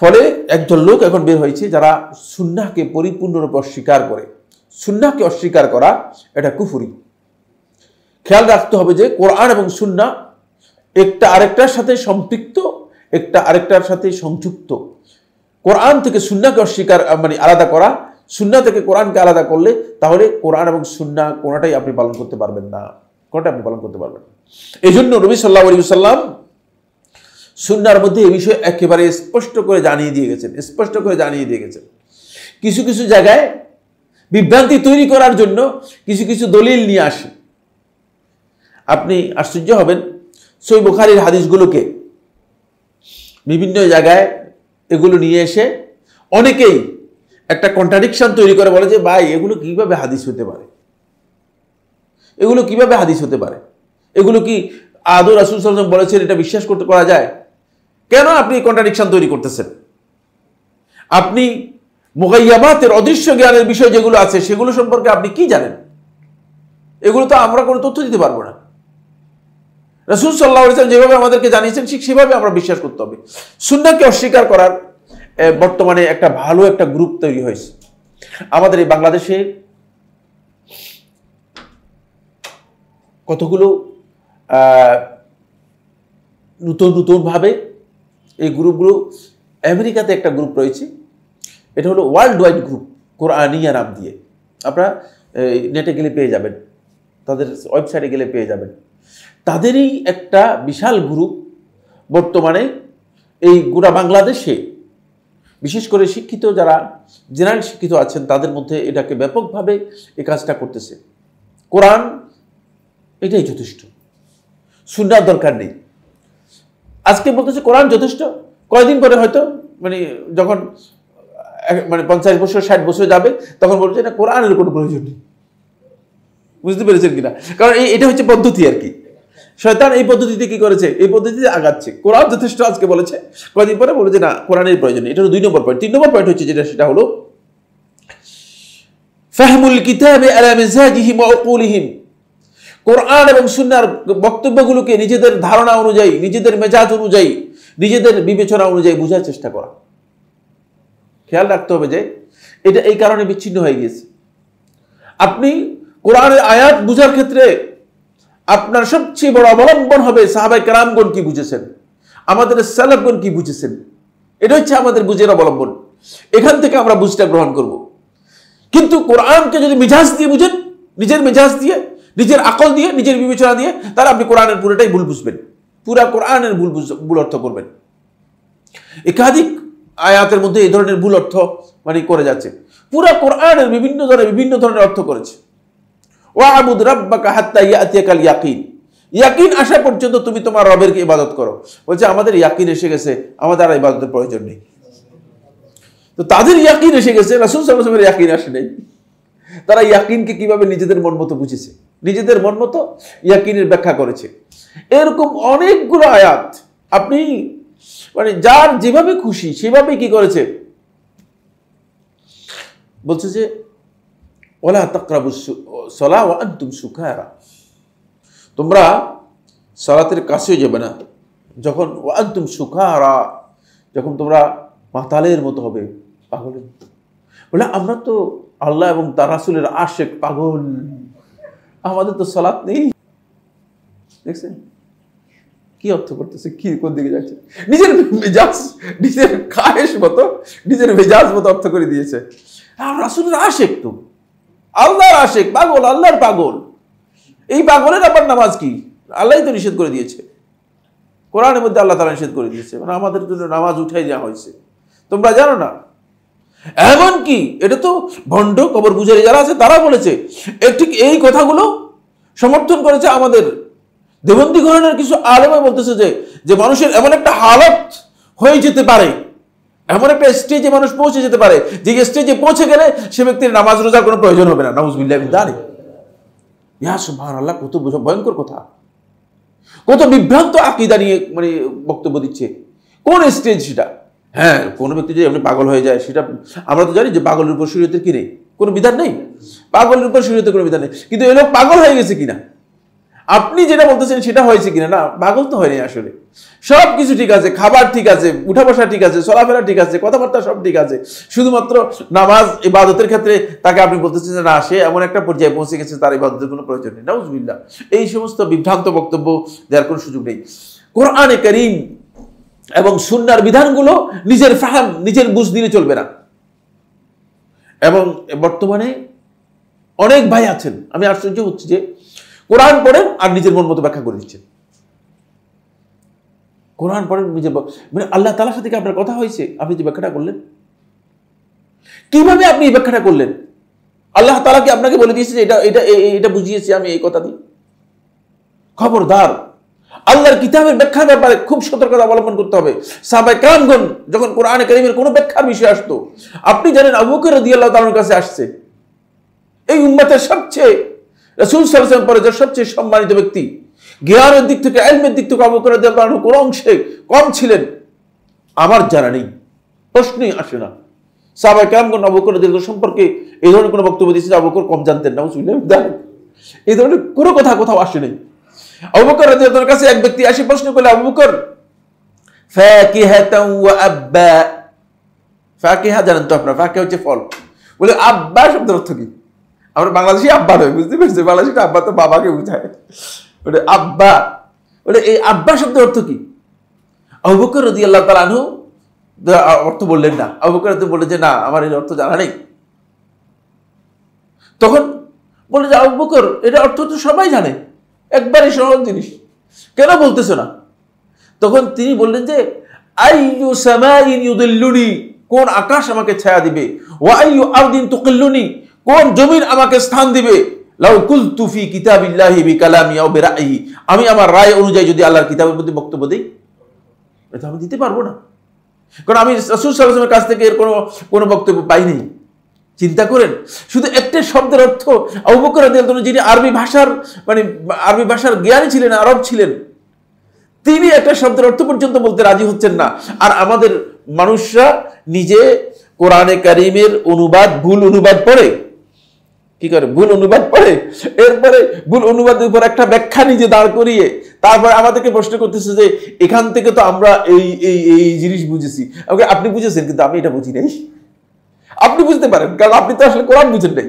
ফলে একজন লোক এখন বের হয়েছে যারা সুন্নাহকে পরিপূর্ণরূপে অস্বীকার করে। সুন্নাহকে অস্বীকার করা এটা কুফরি। খেয়াল রাখতে হবে যে কোরআন এবং সুন্নাহ একটা আরেকটার সাথে সম্পৃক্ত, একটা আরেকটার সাথে সংযুক্ত। কোরআন থেকে সুন্নাহকে অস্বীকার আলাদা করা, সুন্নাহ থেকে কোরআনকে আলাদা করলে তাহলে কোরআন এবং সুন্নাহ কোনটাই আপনি পালন করতে পারবেন না, কোনটা আপনি পালন করতে পারবেন না। এই জন্য নবী সাল্লাল্লাহু আলাইহি ওয়াসাল্লাম সুন্নাহর মধ্যে এই বিষয়ে একেবারে স্পষ্ট করে জানিয়ে দিয়ে গেছেন। কিছু কিছু জায়গায় বিভ্রান্তি তৈরি করার জন্য কিছু কিছু দলিল নিয়ে আসে। আপনি আশ্চর্য হবেন, সহিহ বুখারীর হাদিসগুলোকে বিভিন্ন জায়গায় এগুলো নিয়ে এসে অনেকেই একটা কন্ট্রাডিকশন তৈরি করে, বলে যে ভাই এগুলো কিভাবে হাদিস হতে পারে, এগুলো কিভাবে হাদিস হতে পারে, এগুলো কি আদৌ রাসূল সাল্লাল্লাহু আলাইহি ওয়াসাল্লাম বলেছেন, এটা বিশ্বাস করতে করা যায়? কেন আপনি কন্ট্রাডিকশন তৈরি করতেছেন? আপনি মুগাইয়াবাতের অদৃশ্য জ্ঞানের বিষয় যেগুলো আছে সেগুলো সম্পর্কে আপনি কি জানেন? এগুলো তো আমরা কোনো তথ্য দিতে পারবো না। রাসূল সাল্লাল্লাহু আলাইহি ওয়াসাল্লাম যেভাবে আমাদেরকে জানিয়েছেন ঠিক সেভাবে আমরা বিশ্বাস করতে হবে। সুন্নাহকে অস্বীকার করার বর্তমানে একটা ভালো একটা গ্রুপ তৈরি হয়েছে আমাদের এই বাংলাদেশে। কতগুলো নতুন ভাবে এই গ্রুপগুলো, আমেরিকাতে একটা গ্রুপ রয়েছে, এটা হলো ওয়ার্ল্ড ওয়াইড গ্রুপ, কোরআনিয়া নাম দিয়ে। আপনারা নেটে গেলে পেয়ে যাবেন, তাদের ওয়েবসাইটে গেলে পেয়ে যাবেন। তাদেরই একটা বিশাল গ্রুপ বর্তমানে এই গোটা বাংলাদেশে, বিশেষ করে শিক্ষিত যারা জেনারেল শিক্ষিত আছেন তাদের মধ্যে এটাকে ব্যাপকভাবে এই কাজটা করতেছে। কোরআন এটাই যথেষ্ট, সুন্নাহ দরকার নেই। আজকে বলতেছে কোরআন যথেষ্ট, কয়েকদিন পরে হয়তো যখন 50 বছর 60 বছর যাবে তখন বলছে না কোরআনের কোনো প্রয়োজন নেই। বুঝতে পেরেছেন কিনা? কারণ এটা হচ্ছে পদ্ধতি আর কি। শয়তান এই পদ্ধতিতে কি করেছে, এই পদ্ধতিতে আগাচ্ছে। কোরআন যথেষ্ট আজকে বলেছে, কয়েকদিন পরে বলেছে না কোরআনের প্রয়োজন নেই। এটা হলো 2 নম্বর পয়েন্ট। 3 নম্বর পয়েন্ট হচ্ছে সেটা হলো ফাহমুল কিতাবি আলা মিজাজিহিম ওয়া উকুলিহিম। কোরআন এবং সুন্নাহর বক্তব্যগুলোকে নিজেদের ধারণা অনুযায়ী, নিজেদের মেজাজ অনুযায়ী, নিজেদের বিবেচনা অনুযায়ী বোঝার চেষ্টা করা। খেয়াল রাখতে হবে যে এটা এই কারণে বিচ্ছিন্ন হয়ে গিয়েছে। আপনি কোরআনের আয়াত বুঝার ক্ষেত্রে আপনার সবচেয়ে বড় অবলম্বন হবে সাহাবায়ে কেরামগণ কি বুঝেছেন, আমাদের সালাফগণ কি বুঝেছেন। এটা হচ্ছে আমাদের বুঝের অবলম্বন। এখান থেকে আমরা বুঝটা গ্রহণ করব। কিন্তু কোরআনকে যদি মিজাজ দিয়ে বুঝেন, নিজের মেজাজ দিয়ে, নিজের আকল দিয়ে, নিজের বিবেচনা দিয়ে, তাহলে আপনি কোরআনের পুরোটাই ভুল বুঝবেন, পুরা কোরআনের ভুল অর্থ করবেন। একাধিক আয়াতের মধ্যে এই ধরনের ভুল অর্থ করে যাচ্ছে। পুরা কোরআনের বিভিন্ন ধরনের অর্থ করেছে। ওয়া'বুদ রাব্বাকা হাত্তা ইয়াতিয়াকাল ইয়াকিন। ইয়াকিন আসা পর্যন্ত তুমি তোমার রবের ইবাদত করো। বলছে আমাদের ইয়াকিন এসে গেছে, আমাদের আর ইবাদতের প্রয়োজন নেই। তো তাদের ইয়াকিন এসে গেছে, রাসূল সাল্লাল্লাহু আলাইহি ওয়াসাল্লামের ইয়াকিন আসে নাই। তারা ইয়াকিনকে কিভাবে নিজেদের মন মতো বুঝেছে, নিজেদের মন মতো ইয়াকিনের ব্যাখ্যা করেছে। এরকম অনেকগুলো আয়াত আপনি মানে যার যেভাবে খুশি সেভাবে কি করেছে, বলছে যে ওয়ালা তাকরাবুস সালাহ ওয়া আনতুম সুকারা, তোমরা সালাতের কাছেও যাবে না যখন ওয়া আনতুম সুকারা, যখন তোমরা মাতালের মতো হবে, পাগলের মতো। বলে আমরা তো আল্লাহ এবং তার রাসূলের আশিক, পাগল, আমাদের তো সালাত নেই। দেখছেন কি অর্থ করতেছে, কি কোন দিকে যাচ্ছে, নিজের মেজাজ, নিজের খায়েশ মতো, নিজের মেজাজ মতো অর্থ করে দিয়েছে। আর রাসূলের আশিক, তো আল্লাহর আশিক, পাগল, আল্লাহর পাগল। এই পাগলের আবার নামাজ কি? আল্লাহই তো নিষেধ করে দিয়েছে, কোরআনের মধ্যে আল্লাহ তাআলা নিষেধ করে দিয়েছে, মানে আমাদের জন্য নামাজ উঠাই দেওয়া হয়েছে। তোমরা জানো না? এমন কি এটা তো ভণ্ড কবর পূজারী যারা আছে তারা বলেছে, ঠিক এই কথাগুলো সমর্থন করেছে আমাদের দেবন্দী ঘরানার কিছু আলেমা, বলতেছে যে মানুষের এমন একটা হালত হয়ে যেতে পারে, এমন একটা স্টেজে মানুষ পৌঁছে যেতে পারে যে স্টেজে পৌঁছে গেলে সে ব্যক্তির নামাজ রোজার কোনো প্রয়োজন হবে না। নাউযুবিল্লাহি মিন যালিক। ইয়া সুবহানাল্লাহ, কত ভয়ঙ্কর কথা, কত বিভ্রান্ত আকীদা নিয়ে মানে বক্তব্য দিচ্ছে। কোন স্টেজ সেটা? হ্যাঁ, কোনো ব্যক্তি যদি এমনি পাগল হয়ে যায়, সেটা আমরা তো জানি যে পাগলের উপর শরীয়তের কি নেই, কোনো বিধান নেই, পাগলের উপর শরীয়তের কোনো বিধান নেই। কিন্তু এই লোক পাগল হয়ে গেছে কিনা, আপনি যেটা বলতেছেন সেটা হয়েছে কিনা? না, পাগল তো হয়নি আসলে। সব কিছু ঠিক আছে, খাবার ঠিক আছে, উঠা বসা ঠিক আছে, চলাফেরা ঠিক আছে, কথাবার্তা সব ঠিক আছে, শুধুমাত্র নামাজ ইবাদতের ক্ষেত্রে তাকে আপনি বলতেছেন যে না, সে এমন একটা পর্যায়ে পৌঁছে গেছে তার ইবাদতের কোনো প্রয়োজন নেই। নাউযুবিল্লাহ। এই সমস্ত বিভ্রান্ত বক্তব্য দেওয়ার কোনো সুযোগ নেই। কোরআনে কারীম এবং সুন্নাহর বিধানগুলো নিজের ফাহাম, নিজের বুঝ দিলে চলবে না। এবং বর্তমানে অনেক ভাই আছেন, আমি আশ্চর্য হচ্ছি যে কোরআন পড়েন আর নিজের মন মতো ব্যাখ্যা করে দিচ্ছেন। কোরআন পড়েন নিজের, মানে আল্লাহ তাআলার সাথে কি আপনার কথা হয়েছে? আপনি যে ব্যাখ্যাটা করলেন, কিভাবে আপনি এই ব্যাখ্যাটা করলেন? আল্লাহ তাআলা কি আপনাকে বলে দিয়েছে যে এটা এটা এটা বুঝিয়েছি আমি এই কথা দিয়ে? খবরদার, আল্লাহর কিতাবের ব্যাখ্যার ব্যাপারে খুব সতর্কতা অবলম্বন করতে হবে। সাহাবায়ে কেরামগণ যখন কোরআনে কারীমের কোনো ব্যাখ্যার বিষয় আসতো, আপনি জানেন আবু বকর রাদিয়াল্লাহু তাআলার কাছে আসছে এই উম্মতের সবচেয়ে, রাসূল সাল্লাল্লাহু আলাইহি ওয়াসাল্লাম পরে যার সবচেয়ে সম্মানিত ব্যক্তি, জ্ঞানের দিক থেকে, ইলমের দিক থেকে আবু বকর রাদিয়াল্লাহু আনহু কোন অংশে কম ছিলেন আমার জানা নেই, প্রশ্নই আসে না। সাহাবায়ে কেরামগণ আবু বকর রাদিয়াল্লাহু সম্পর্কে এই ধরনের কোনো বক্তব্য দিয়েছে যে আবু বকর কম জানতেন, নাউযুবিল্লাহ, এই ধরনের কোনো কথা কোথাও আসে নাই। আবু বকর রাদিয়াল্লাহু আনহুর কাছে এক ব্যক্তি এসে প্রশ্ন করলে, আবু বকর ফাকিহাতান ওয়া আব্বা, ফাকিহা জানেন তো আপনারা, ফাকিহা হচ্ছে ফল, বলে আব্বা শব্দের অর্থ কি? আমরা বাংলাদেশি আব্বা নয়, বুঝতে পেরেছি, বাংলাদেশি আব্বা তো বাবাকে বোঝায়, বলে আব্বা, বলে এই আব্বা শব্দের অর্থ কি? আবু বকর রাদিয়াল্লাহু তাআলা আনহু অর্থ বললেন না। আবু বকর রাদিয়াল্লাহু বললেন যে না, আমার এর অর্থ জানা নেই। তখন বলে যে আবু বকর, এটা অর্থ তো সবাই জানে, একবারে সহজ জিনিস, কেন বলতেছো না? তখন তিনি বললেন যে আইয়ু সামাইন ইউদিল্লুনি, কোন আকাশ আমাকে ছায়া দিবে, ওয়া আইয়ু আরদিন তুকিল্লুনি, কোন জমিন আমাকে স্থান দিবে, লাউ কুলতু ফি কিতাবিল্লাহি বিকালামি আও বিরাইহি, আমি আমার রায় অনুযায়ী যদি আল্লাহর কিতাবের মধ্যে বক্তব্য দেই, এটা আমি দিতে পারবো না, কারণ আমি রাসূল সাল্লাল্লাহু আলাইহি ওয়াসাল্লামের কাছ থেকে এর কোনো বক্তব্য পাইনি। চিন্তা করেন, শুধু একটা শব্দের অর্থ আবু বকর রাদিয়াল্লাহু আনহু যিনি আরবি ভাষার জ্ঞানী ছিলেন, আরব ছিলেন, তিনি একটা শব্দের অর্থ পর্যন্ত বলতে রাজি হচ্ছেন না। আর আমাদের মানুষরা নিজে কোরআনে কারীমের অনুবাদ, ভুল অনুবাদ পড়ে, কি করে ভুল অনুবাদ পড়ে, এরপরে ভুল অনুবাদের উপর একটা ব্যাখ্যা নিজে দাঁড় করিয়ে তারপর আমাদেরকে প্রশ্ন করতেছে যে এখান থেকে তো আমরা এই এই এই জিনিস বুঝেছি। আপনি বুঝেছেন, কিন্তু আমি এটা বুঝি নাই। আপনি বুঝতে পারেন, কারণ আপনি তো আসলে কোরআন বুঝেন নাই,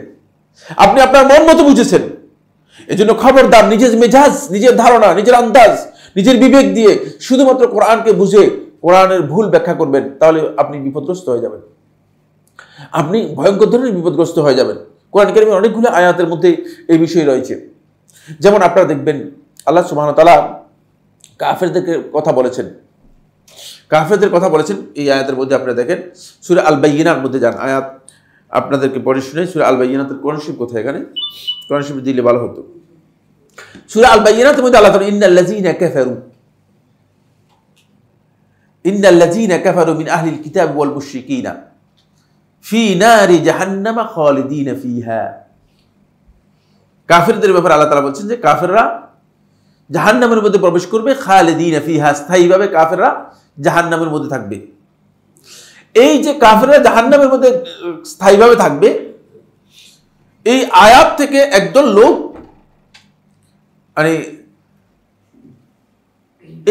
আপনি আপনার মন মতো বুঝেছেন। এজন্য খবরদার, নিজের মেজাজ, নিজের ধারণা, নিজের আন্দাজ, নিজের বিবেক দিয়ে শুধুমাত্র কোরআনকে বুঝে কোরআনের ভুল ব্যাখ্যা করবেন, তাহলে আপনি বিপদগ্রস্ত হয়ে যাবেন, আপনি ভয়ঙ্কর ধরনের বিপদগ্রস্ত হয়ে যাবেন। কোরআন কারীমের অনেকগুলো আয়াতের মধ্যে এই বিষয় রয়েছে। যেমন আপনারা দেখবেন আল্লাহ সুবহানাহু ওয়া তাআলা কাফেরদের কথা বলেছেন এই আয়াতের মধ্যে। আপনারা দেখেন সূরা আল বাইয়িনার মধ্যে যান, আয়াত আপনাদেরকে পড়ে শুনাই। সূরা আল বাইয়িনাতের কোরআন শরীফ কোথায়? এখানে কোরআন শরীফ দিলে ভালো হতো। সূরা আল বাইয়িনাতের মধ্যে আল্লাহ তাআলা ইন্নাল্লাযীনা কাফারু মিন আহলিল কিতাব ওয়াল মুশরিকিনা ফি নারি জাহান্নামা খালিদিনা ফিহা, কাফেরদের ব্যাপারে আল্লাহ তাআলা বলছেন যে কাফেররা জাহান্নামের মধ্যে প্রবেশ করবে, খালিদিনা ফিহা, স্থায়ীভাবে কাফেররা জাহান্নামের মধ্যে থাকবে। এই যে কাফেররা জাহান্নামের মধ্যে স্থায়ীভাবে থাকবে, এই আয়াত থেকে একদল লোক মানে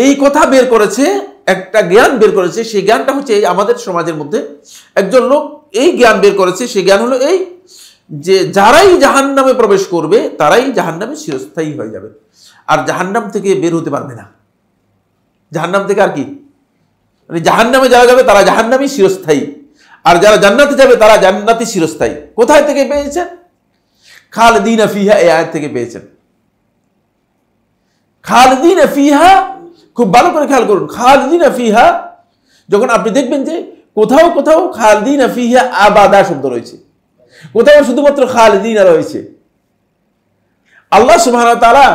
এই কথা বের করেছে, একটা জ্ঞান বের করেছে। সেই জ্ঞানটা হচ্ছে এই আমাদের সমাজের মধ্যে একজন লোক এই জ্ঞান বের করেছে। সেই জ্ঞান হলো এই যে যারাই জাহান্নামে প্রবেশ করবে তারাই জাহান্নামে চিরস্থায়ী হয়ে যাবে, আর জাহান্নাম থেকে বের হতে পারবে না। জাহান্নাম থেকে আর কি, মানে জাহান্নামে যারা যাবে তারা জাহান্নামই চিরস্থায়ী, আর যারা জান্নাতে যাবে তারা জান্নাতি চিরস্থায়ী। কোথায় থেকে পেয়েছেন? খালিদিনা ফিহা, এই আয়াত থেকে পেয়েছেন। খালিদিনা ফিহা, খুব ভালো করে খেয়াল করুন, খালিদিনা ফিহা যখন আপনি দেখবেন যে কোথাও কোথাও খালিদিনা ফিহা আবাদা শব্দ রয়েছে, কোথাও শুধুমাত্র খালিদিনা রয়েছে। আল্লাহ সুবহানাহু ওয়া তাআলা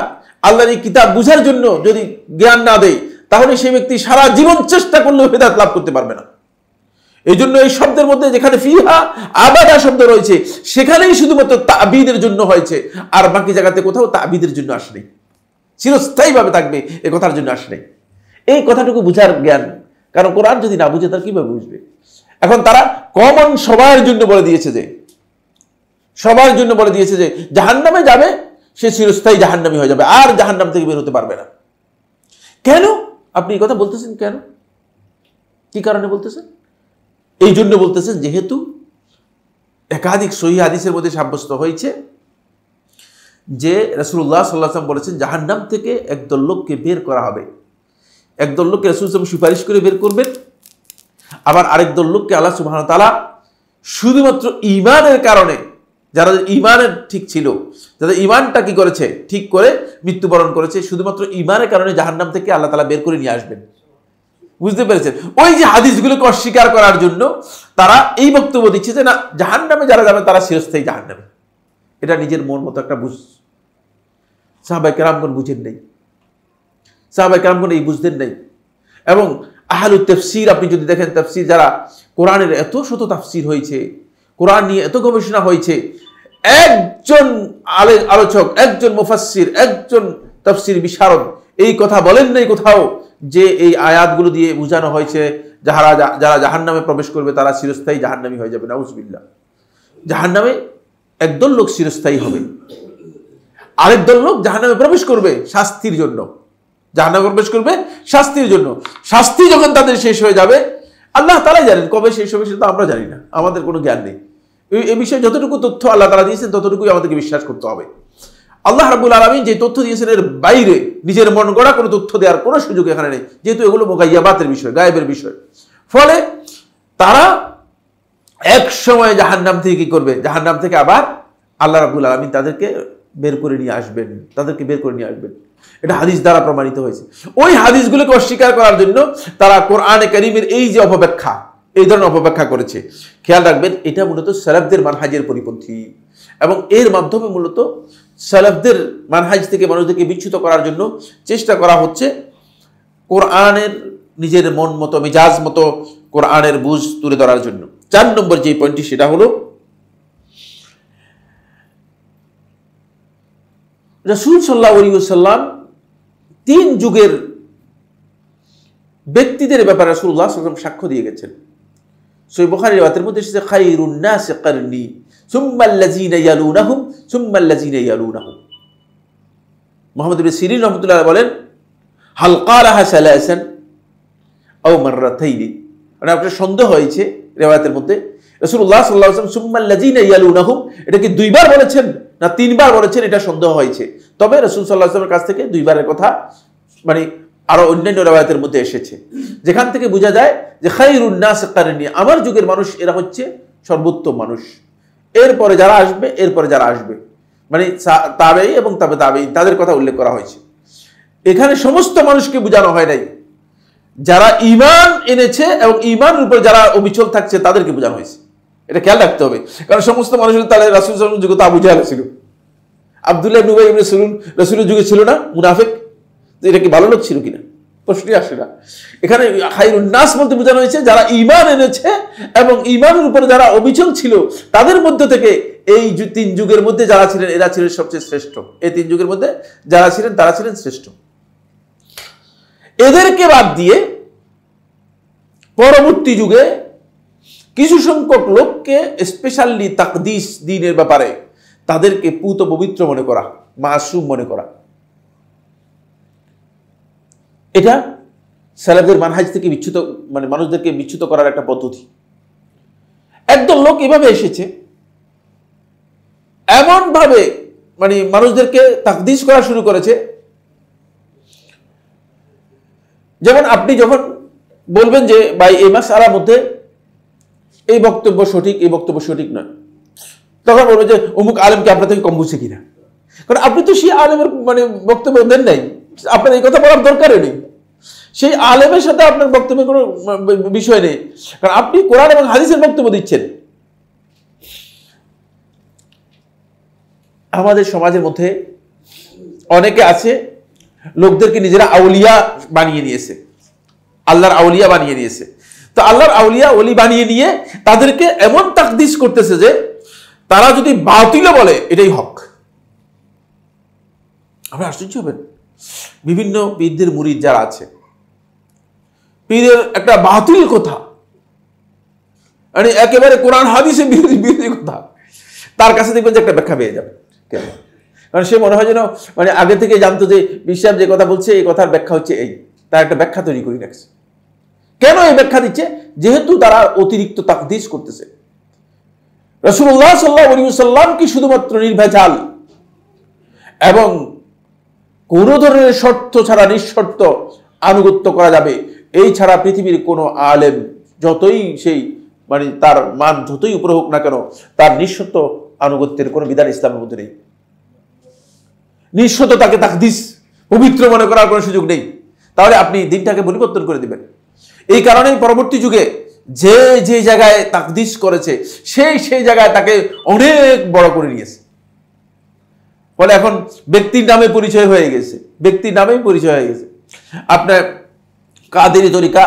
আল্লাহর এই কিতাব বুঝার জন্য যদি জ্ঞান না দেয়, তাহলে সেই ব্যক্তি সারা জীবন চেষ্টা করলেও হেদায়েত লাভ করতে পারবে না। এই জন্য এই শব্দের মধ্যে যেখানে ফিহা আবাদা শব্দ রয়েছে সেখানেই শুধুমাত্র তাবিদের জন্য হয়েছে, আর বাকি জায়গাতে কোথাও তাবিদের জন্য আসেনি। চিরস্থায়ীভাবে থাকবে এই কথার জন্য আসেনি। এই কথাটুকু বুঝার জ্ঞান, কারণ কোরআন যদি না বুঝে তার কিভাবে বুঝবে? এখন তারা কমন সবার জন্য বলে দিয়েছে যে, সবার জন্য বলে দিয়েছে যে জাহান্নামে যাবে সে চিরস্থায়ী জাহান্নামী হয়ে যাবে, আর জাহান্নাম থেকে বের হতে পারবে না। কেন আপনি এই কথা বলতেছেন? কেন, কি কারণে বলতেছেন? এই জন্য বলতেছেন যেহেতু একাধিক সহিহ হাদিসের মধ্যে সাব্যস্ত হয়েছে যে রাসূলুল্লাহ সাল্লাল্লাহু আলাইহি ওয়াসাল্লাম বলেছেন জাহান্নাম থেকে একদল লোককে বের করা হবে। একদল লোককে রাসূল সাল্লাল্লাহু আলাইহি ওয়াসাল্লাম সুপারিশ করে বের করবেন, আবার আরেক দল লোককে আল্লাহ সুবহানাহু ওয়া তাআলা শুধুমাত্র ঈমানের কারণে, যারা ঈমানের ঠিক ছিল, যাদের ঈমানটা কি করেছে, ঠিক করে মৃত্যুবরণ করেছে, শুধুমাত্র ঈমানের কারণে জাহান্নাম থেকে আল্লাহ তাআলা বের করে নিয়ে আসবেন। বুঝতে পেরেছেন? ওই যে হাদিসগুলোকে অস্বীকার করার জন্য তারা এই বক্তব্য দিচ্ছে যে না, জাহান্নামে যারা যাবে তারা চিরস্থায়ী জাহান্নামে। এটা নিজের মন মতো একটা বুঝ। সাহাবায়ে কেরামগণ বুঝেন নাই, সাহাবায়ে কেরামগণ এই বুঝতেন নাই। এবং আহলুত তাফসীর আপনি যদি দেখেন, তাফসীর যারা, কোরআনের এত শত তাফসীর হয়েছে, কোরআন নিয়ে এত গবেষণা হয়েছে, একজন আলোচক, একজন মুফাসসির, একজন তাফসীর বিশারদ এই কথা বলেন নাই কোথাও যে এই আয়াতগুলো দিয়ে বোঝানো হয়েছে যারা জাহান্নামে প্রবেশ করবে তারা চিরস্থায়ী জাহান্নামী হয়ে যাবে। নাউজুবিল্লাহ। জাহান্নামে একদল লোক চিরস্থায়ী হবে, আরেক দল লোক জাহান্নামে প্রবেশ করবে শাস্তির জন্য। জাহান্নামে প্রবেশ করবে শাস্তির জন্য। শাস্তি যখন তাদের শেষ হয়ে যাবে, আল্লাহ তাআলাই জানেন কবে শেষ হবে, সেটা আমরা জানি না, আমাদের কোনো জ্ঞান নেই। এই বিষয়ে যতটুকু তথ্য আল্লাহ তাআলা দিয়েছেন ততটুকুই আমাদেরকে বিশ্বাস করতে হবে। আল্লাহ রাব্বুল আলামিন যে তথ্য দিয়েছেন এর বাইরে নিজের মন গড়া কোনো তথ্য দেওয়ার কোনো সুযোগ এখানে নেই, যেহেতু এগুলো মুগাইয়াবাতের বিষয়, গায়েবের বিষয়। ফলে তারা এক সময় জাহান্নাম থেকে কি করবে, জাহান্নাম থেকে আবার আল্লাহ রাব্বুল আলামিন তাদেরকে বের করে নিয়ে আসবেন, তাদেরকে বের করে নিয়ে আসবেন। এটা হাদিস দ্বারা প্রমাণিত হয়েছে। ওই হাদিসগুলোকে অস্বীকার করার জন্য তারা কোরআনে কারীমের এই যে অপব্যাখ্যা, এই ধরনের অপব্যাখ্যা করেছে। খেয়াল রাখবেন, এটা মূলত সালাফদের মানহাজের পরিপন্থী, এবং এর মাধ্যমে মূলত সালাফদের মানহাজ থেকে মানুষদেরকে বিচ্যুত করার জন্য চেষ্টা করা হচ্ছে কোরআনের নিজের মন মতো, মেজাজ মতো কোরআনের বুঝ তুলে ধরার জন্য। 4 নম্বর যে পয়েন্টটি, সেটা হলো রাসূল সাল্লাল্লাহু আলাইহি ওয়াসাল্লাম 3 যুগের ব্যক্তিদের ব্যাপারে রাসূলুল্লাহ সাল্লাল্লাহু আলাইহি ওয়াসাল্লাম সাক্ষ্য দিয়ে গেছেন। সহিহ বুখারীর riwayatের মধ্যে এসেছে খায়রুন নাস কারনি সুম্মা আল্লাযিনা ইয়ালুনাহুম সুম্মা আল্লাযিনা ইয়ালুনাহুম। মুহাম্মদ ইবনে সিরিন রাহমাতুল্লাহ বলেন, হাল ক্বালাহা সালাসান আও মাররাতাইনি। মানে আপনার সন্দেহ হয়েছে riwayatের মধ্যে রাসূলুল্লাহ সাল্লাল্লাহু আলাইহি ওয়াসাল্লাম সুম্মা আল্লাযিনা ইয়ালুনাহুম এটা কি 2 বার বলেছেন না 3 বার বলেছেন, এটা সন্দেহ হয়েছে। তবে রাসূল সাল্লাল্লাহু আলাইহি ওয়াসাল্লামের কাছ থেকে 2 বারের কথা মানে আরো অন্যান্য riwayatের মধ্যে এসেছে, যেখান থেকে বোঝা যায় যে খায়রুন নাস কারনি, আমার যুগের মানুষ এরা হচ্ছে সর্বোত্তম মানুষ, এরপরে যারা আসবে, এরপরে যারা আসবে, মানে তাবেঈ এবং তাবে তাবেঈ, তাদের কথা উল্লেখ করা হয়েছে। এখানে সমস্ত মানুষকে বোঝানো হয় নাই, যারা ঈমান এনেছে এবং ঈমানের উপর যারা অবিচল থাকছে তাদেরকে বোঝানো হয়েছে। এটা খেয়াল রাখতে হবে, কারণ সমস্ত মানুষের তাহলে রাসূল সাল্লাল্লাহু আলাইহি ওয়াসাল্লামের যুগে তো আবু জাহেল ছিল, আব্দুল্লাহ ইবনে উবাই ইবনে সালুল রাসূলের যুগে ছিল না, মুনাফিক। এটা কি ভালো লোক ছিল কিনা, প্রশ্নই আসে না। এখানে খায়রুন নাস বলতে বোঝানো হয়েছে যারা ঈমান এনেছে এবং ঈমানের উপর যারা অবিচল ছিল, তাদের মধ্য থেকে এই 3 যুগের মধ্যে যারা ছিলেন এরা ছিলেন সবচেয়ে শ্রেষ্ঠ। এই 3 যুগের মধ্যে যারা ছিলেন তারা ছিলেন শ্রেষ্ঠ। এদেরকে বাদ দিয়ে পরবর্তী যুগে কিছু সংখ্যক লোককে স্পেশালি তাকদিস দ্বীনের ব্যাপারে তাদেরকে পুত পবিত্র মনে করা, মাসুম মনে করা, এটা সালাফদের মানহাজ থেকে বিচ্যুত, মানে মানুষদেরকে বিচ্যুত করার একটা পদ্ধতি। একদল লোক এভাবে এসেছে, এমন ভাবে মানে মানুষদেরকে তাকদিস করা শুরু করেছে, যেমন আপনি যখন বলবেন যে ভাই এই মাসআলার মধ্যে এই বক্তব্য সঠিক, এই বক্তব্য সঠিক নয়, তখন বলবেন যে অমুক আলেমকে আপনার থেকে কম বুঝছে কিনা, কারণ আপনি তো সেই আলেমের মানে বক্তব্য দেন নাই, আপনার এই কথা বলার দরকারই নেই, সেই আলেমের সাথে আপনার বক্তব্যের কোনো বিষয় নেই, কারণ আপনি কোরআন এবং হাদিসের বক্তব্য দিচ্ছেন। আমাদের সমাজের মধ্যে অনেকে আছে লোকদেরকে নিজেরা আউলিয়া বানিয়ে নিয়েছে, আল্লাহর আউলিয়া বানিয়ে নিয়েছে। তো আল্লাহর আউলিয়া ওলি বানিয়ে নিয়ে তাদেরকে এমন তাকদিস করতেছে যে তারা যদি বাতিলও বলে এটাই হক। আপনি আশ্চর্য হবেন, বিভিন্ন পীরদের মুরিদ যারা আছে, পীরের একটা বাতিল কথা, মানে একেবারে কোরআন হাদিসের বিরোধী কথা, তার কাছে দেখবেন যে একটা ব্যাখ্যা পেয়ে যাবে। কেন? কারণ সে মনে হয় যেন মানে আগে থেকে জানতো যে বিশ্বাস যে কথা বলছে এই কথার ব্যাখ্যা হচ্ছে এই, তার একটা ব্যাখ্যা তৈরি করে রাখছে। কেন এই ব্যাখ্যা দিচ্ছে? যেহেতু তারা অতিরিক্ত তাকদিস করতেছে। রাসূলুল্লাহ সাল্লাল্লাহু আলাইহি ওয়াসাল্লাম কি শুধুমাত্র নির্ভেজাল এবং কোন ধরনের শর্ত ছাড়া নিঃশর্ত আনুগত্য করা যাবে, এই ছাড়া পৃথিবীর কোনো আলেম যতই সেই মানে তার মান যতই উপরে হোক না কেন, তার নিঃশর্ত আনুগত্যের কোনো বিধান ইসলামের মধ্যে নেই। নিঃশর্ত তাকে তাকদিস পবিত্র মনে করার কোনো সুযোগ নেই, তাহলে আপনি দিনটাকে পরিবর্তন করে দিবেন। এই কারণেই পরবর্তী যুগে যে যে জায়গায় তাকদিস করেছে সেই জায়গায় তাকে অনেক বড় করে নিয়েছে। ফলে এখন ব্যক্তির নামে পরিচয় হয়ে গেছে, ব্যক্তির নামেই পরিচয় হয়ে গেছে। আপনার কাদেরি তরিকা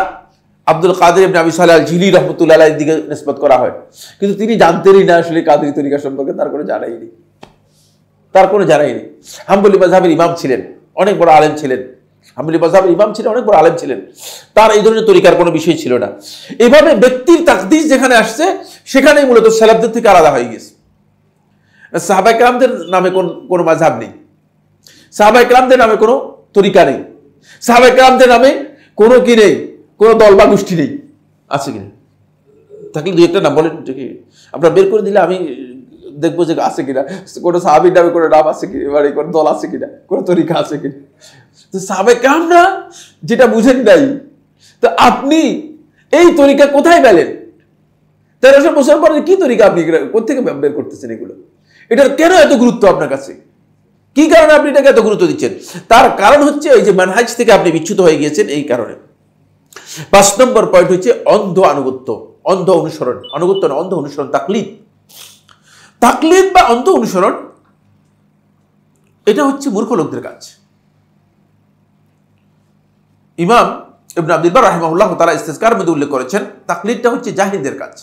আব্দুল কাদের ইবনে আবি সালেহ আল জিলি রাহমাতুল্লাহ আলাইহির দিকে নিসবত করা হয়, কিন্তু তিনি জানতেনই না আসলে কাদেরি তরিকা সম্পর্কে, তার কোনো জানাই নেই, তার কোনো জানাই নেই। হাম্বলি মাযহাবের ইমাম ছিলেন, অনেক বড় আলেম ছিলেন, হাম্বলি মাযহাবের ইমাম ছিলেন, অনেক বড় আলেম ছিলেন, তার এই ধরনের তরিকার কোনো বিষয় ছিল না। এভাবে ব্যক্তির তাকদিস যেখানে আসছে সেখানেই মূলত সালাফদের থেকে আলাদা হয়ে গেছে। সাহাবায়ে কেরামদের নামে কোনো মাযহাব নেই, সাহাবায়ে কেরামদের নামে কোনো তরিকা নেই, সাহাবায়ে কেরামদের নামে কোনো কি নেই, কোনো দল বা গোষ্ঠী নেই। আছে কিনা? থাকলে দুই একটা নাম বলেন, আপনার বের করে দিলে আমি দেখবো যে আছে কিনা, কোনো সাহাবীর নামে কোনো নাম আছে কিনা, মানে কোনো দল আছে কিনা, কোনো তরিকা আছে কিনা। তো সাহাবায়ে কেরামরা যেটা বুঝেন নাই, তো আপনি এই তরিকা কোথায় পেলেন? 1300 বছর পরে কি তরিকা আপনি কোথেকে বের করতেছেন? এগুলো এটার কেন এত গুরুত্ব আপনার কাছে? কি কারণে আপনি এটাকে এত গুরুত্ব দিচ্ছেন? তার কারণ হচ্ছে ওই যে মানহাজ থেকে আপনি বিচ্যুত হয়ে গিয়েছেন, এই কারণে। 5 নম্বর পয়েন্ট হচ্ছে অন্ধ আনুগত্য, অন্ধ অনুসরণ, আনুগত্য না, অন্ধ অনুসরণ, তাকলিদ। তাকলিদ বা অন্ধ অনুসরণ এটা হচ্ছে মূর্খ লোকদের কাজ। ইমাম ইবনে আব্দুল বার রাহিমাহুল্লাহ তাআলা ইস্তিজকার মধ্যে উল্লেখ করেছেন তাকলিদটা হচ্ছে জাহিলদের কাজ।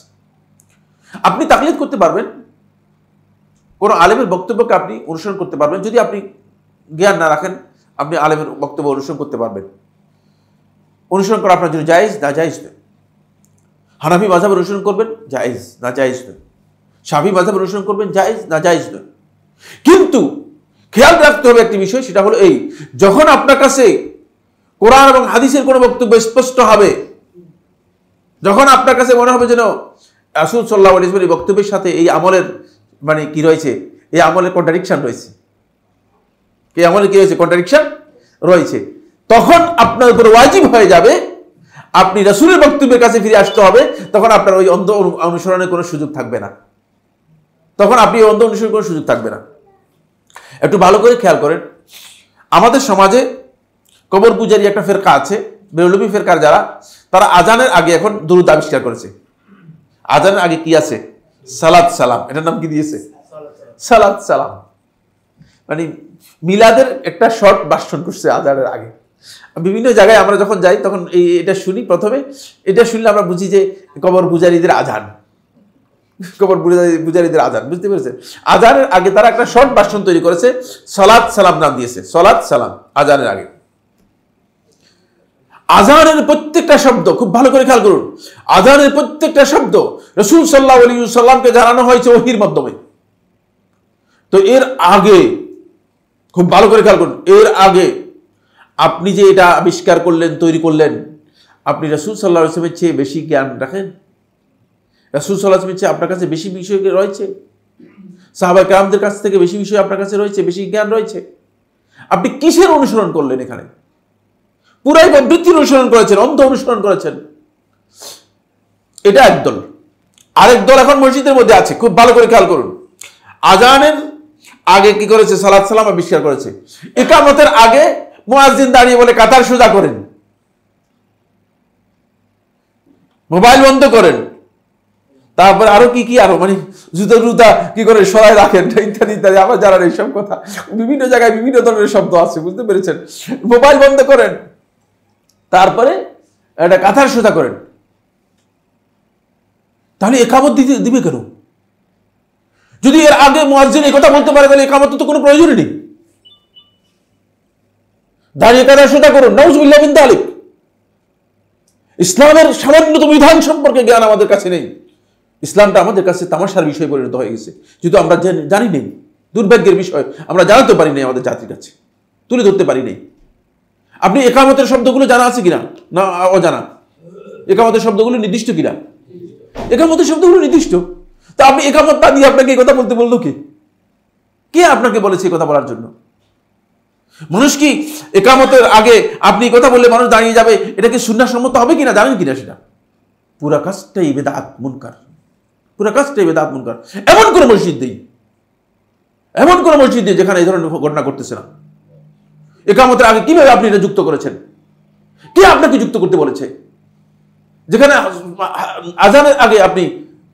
আপনি তাকলিদ করতে পারবেন, কোন আলেমের বক্তব্যকে আপনি অনুসরণ করতে পারবেন, যদি আপনি জ্ঞান না রাখেন আপনি আলেমের বক্তব্য অনুসরণ করতে পারবেন। অনুসরণ করা আপনার জন্য জায়েজ না জায়েজ নয়। হানাফি মাযহাব অনুসরণ করবেন, জায়েজ না জায়েজ নয়। শাফি মাযহাব অনুসরণ করবেন, জায়েজ না জায়েজ নয়। কিন্তু খেয়াল রাখতে হবে একটি বিষয়, সেটা হলো এই, যখন আপনার কাছে কোরআন এবং হাদিসের কোনো বক্তব্য স্পষ্ট হবে, যখন আপনার কাছে মনে হবে যেন রাসূল সাল্লাল্লাহু আলাইহি ওয়াসাল্লামের বক্তব্যের সাথে এই আমলের মানে কি রয়েছে, এই আমলের কন্ট্রাডিকশন রয়েছে, এই আমলের কি রয়েছে, কন্ট্রাডিকশন রয়েছে, তখন আপনার উপর ওয়াজিব হয়ে যাবে আপনি রাসূলের বক্তব্যের কাছে ফিরে আসতে হবে। তখন আপনার ওই অন্ধ অনুসরণের কোনো সুযোগ থাকবে না, তখন আপনি অন্ধ অনুসরণের কোনো সুযোগ থাকবে না। একটু ভালো করে খেয়াল করেন, আমাদের সমাজে কবর পূজারী একটা ফেরকা আছে, বেরলভী ফেরকার যারা, তারা আজানের আগে এখন দুরূদ আবিষ্কার করেছে। আজানের আগে কি আছে? সালাত সালাম। এটার নাম কি দিয়েছে? সালাত সালাম। মানে মিলাদের একটা শর্ট ভাষণ করছে আজানের আগে। বিভিন্ন জায়গায় আমরা যখন যাই তখন এটা শুনি, প্রথমে এটা শুনলে আমরা বুঝি যে কবর পূজারীদের আজান, কবর পূজারীদের আজান, বুঝতে পেরেছেন? আজানের আগে তারা একটা শর্ট ভাষণ তৈরি করেছে, সালাত সালাম নাম দিয়েছে, সালাত সালাম আজানের আগে। আজানের প্রত্যেকটা শব্দ খুব ভালো করে খেয়াল করুন, আজানের প্রত্যেকটা শব্দ রাসূল সাল্লাল্লাহু আলাইহি ওয়াসাল্লামকে জানানো হয়েছে ওহীর মাধ্যমে। তো এর আগে খুব ভালো করে খেয়াল করুন, এর আগে আপনি যে এটা আবিষ্কার করলেন, তৈরি করলেন, আপনি রাসূল সাল্লাল্লাহু আলাইহি ওয়াসাল্লামের চেয়ে বেশি জ্ঞান রাখেন? রাসূল সাল্লাল্লাহু আলাইহি ওয়াসাল্লামের চেয়ে আপনার কাছে বেশি বিষয় রয়েছে? সাহাবা কেরামদের কাছ থেকে বেশি বিষয় আপনার কাছে রয়েছে, বেশি জ্ঞান রয়েছে? আপনি কিসের অনুসরণ করলেন? এখানে পুরাই বৃত্তির অনুসরণ করেছেন, অন্ধ অনুসরণ করেছেন। এটা একদল। আরেক দল এখন মসজিদের মধ্যে আছে, খুব ভালো করে খেয়াল করুন। আজানের আগে কি করেছে? সালাত সালাম আবিষ্কার করেছে। ইকামতের আগে মুয়াজ্জিন দাঁড়িয়ে বলে কাতার সোজা করেন, মোবাইল বন্ধ করেন, তারপর আরো কি কি আরো মানে জুতা কি করে সরাই রাখেন, ইত্যাদি ইত্যাদি। আবার জানার এইসব কথা বিভিন্ন জায়গায় বিভিন্ন ধরনের শব্দ আছে, বুঝতে পেরেছেন? মোবাইল বন্ধ করেন, তারপরে একটা কাতার সোজা করেন। তাহলে একামত দিবে কেন? যদি এর আগে মুয়াজ্জিন এই কথা বলতে পারে, তাহলে একামত তো কোনো প্রয়োজনই নেই। দাঁড়িয়ে কাতার সোজা করুন, নাউজুবিল্লাহ মিন যালিক। ইসলামের সামান্যতম বিধান সম্পর্কে জ্ঞান আমাদের কাছে নেই। ইসলামটা আমাদের কাছে তামাশার বিষয় পরিণত হয়ে গেছে, যেহেতু আমরা জানি নেই। দুর্ভাগ্যের বিষয়, আমরা জানাতে পারি নাই, আমাদের জাতির কাছে তুলে ধরতে পারি নাই। আপনি একামতের শব্দগুলো জানা আছে কিনা? না অজানা? একামতের শব্দগুলো নির্দিষ্ট কিনা? একামতের শব্দগুলো নির্দিষ্ট। তা আপনি একামত না দিয়ে আপনাকে এই কথা বলতে বললো কে আপনাকে বলেছে এই কথা বলার জন্য? মানুষ কি একামতের আগে আপনি কথা বললে মানুষ দাঁড়িয়ে যাবে, এটা কি সুন্নাহ সম্মত হবে কিনা? জানেন কিনা সেটা? পুরা কাজটাই বিদআত মুনকার, পুরা কাজটাই বিদআত মুনকার। এমন কোন মসজিদ নেই যেখানে এই ধরনের ঘটনা ঘটতেছে না। একামতের আগে কিভাবে আপনি এটা যুক্ত করেছেন? কে আপনাকে যুক্ত করতে বলেছে? যেখানে আজানের আগে আপনি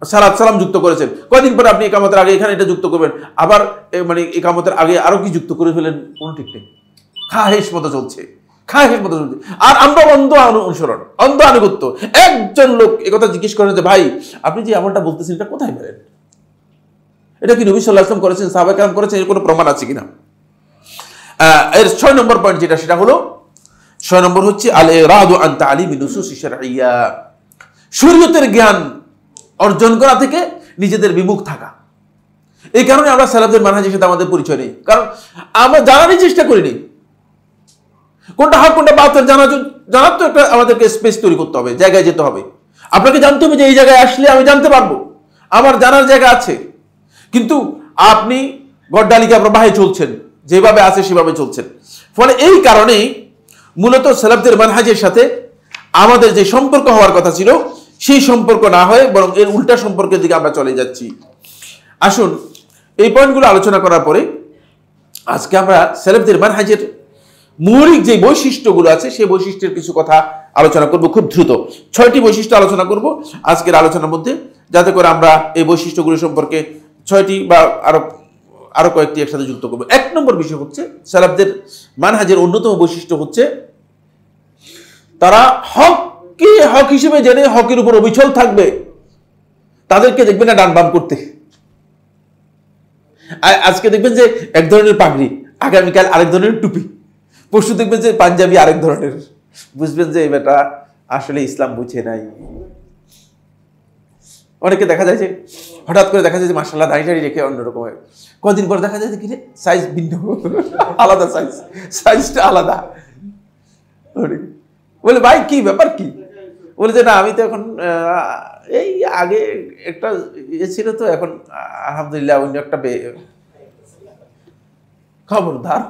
সালাত সালাম যুক্ত করেছেন, কয়দিন পরে আপনি একামতের আগে এখানে এটা যুক্ত করবেন, আবার মানে একামতের আগে আরো কি যুক্ত করে ফেলেন, কোনো ঠিক নেই। খাহেশ মতো চলছে। আর আমরা অন্ধ অনুসরণ, অন্ধ আনুগত্য। একজন লোক একথা জিজ্ঞেস করেন যে ভাই আপনি যে আমলটা বলতেছেন এটা কোথায় পেলেন? এটা কি নবী সাল্লাল্লাহু আলাইহি ওয়াসাল্লাম করেছেন, সাহাবা কেরাম করেছেন, এর কোনো প্রমাণ আছে কিনা? এর 6 নম্বর পয়েন্ট যেটা, সেটা হলো 6 নম্বর হচ্ছে আল ইরাদু আন তালিমি নুসুস শারঈয়্যা। শরীয়তের জ্ঞান অর্জন করা থেকে নিজেদের বিমুখ থাকা। এই কারণে আমরা সালাফদের মানহাজের সাথে আমাদের পরিচয় নেই, কারণ আমরা জানারই চেষ্টা করিনি। কোনটা হক কোনটা বাতিল জানার তো একটা আমাদেরকে স্পেস তৈরি করতে হবে, জায়গায় যেতে হবে। আপনাকে জানতে হবে যে এই জায়গায় আসলে আমি জানতে পারবো, আমার জানার জায়গা আছে। কিন্তু আপনি গড্ডালিকা প্রবাহে চলছেন, যেভাবে আছে সেভাবে চলছেন। ফলে এই কারণেই মূলত সালাফদের মানহাজের সাথে আমাদের যে সম্পর্ক হওয়ার কথা ছিল, সেই সম্পর্ক না হয়ে বরং এর উল্টা সম্পর্কের দিকে আমরা চলে যাচ্ছি। আসুন এই পয়েন্টগুলো আলোচনা করার পরে আজকে আমরা সালাফদের মানহাজের মৌলিক যে বৈশিষ্ট্যগুলো আছে সেই বৈশিষ্ট্যের কিছু কথা আলোচনা করব খুব দ্রুত। 6টি বৈশিষ্ট্য আলোচনা করব আজকের আলোচনার মধ্যে, যাতে করে আমরা এই বৈশিষ্ট্যগুলো সম্পর্কে 6টি বা আরো কয়েকটি একসাথে যুক্ত করব। 1 নম্বর বিষয় হচ্ছে সালাফদের মানহাজের অন্যতম বৈশিষ্ট্য হচ্ছে তারা হককে হক হিসেবে জেনে হকের উপর অবিচল থাকবে। তাদেরকে দেখবেন না ডান বাম করতে। আজকে দেখবেন যে এক ধরনের পাগড়ি, আগামীকাল আরেক ধরনের টুপি, পরশু দেখবেন যে পাঞ্জাবি আরেক ধরনের। বুঝবেন যে এটা আসলে ইসলাম বুঝে নাই। অনেকে দেখা যায় যে হঠাৎ করে দেখা যায় যে মাশাআল্লাহ দাড়ি রেখে অন্যরকম হয়, কদিন পর দেখা যায় যে কি সাইজ ভিন্ন, আলাদা সাইজটা আলাদা। বলে ভাই কি ব্যাপার, কি? বলে যে না আমি তো এখন এই আগে একটা ইয়ে ছিল তো, এখন আলহামদুলিল্লাহ অন্য একটা খবরদার।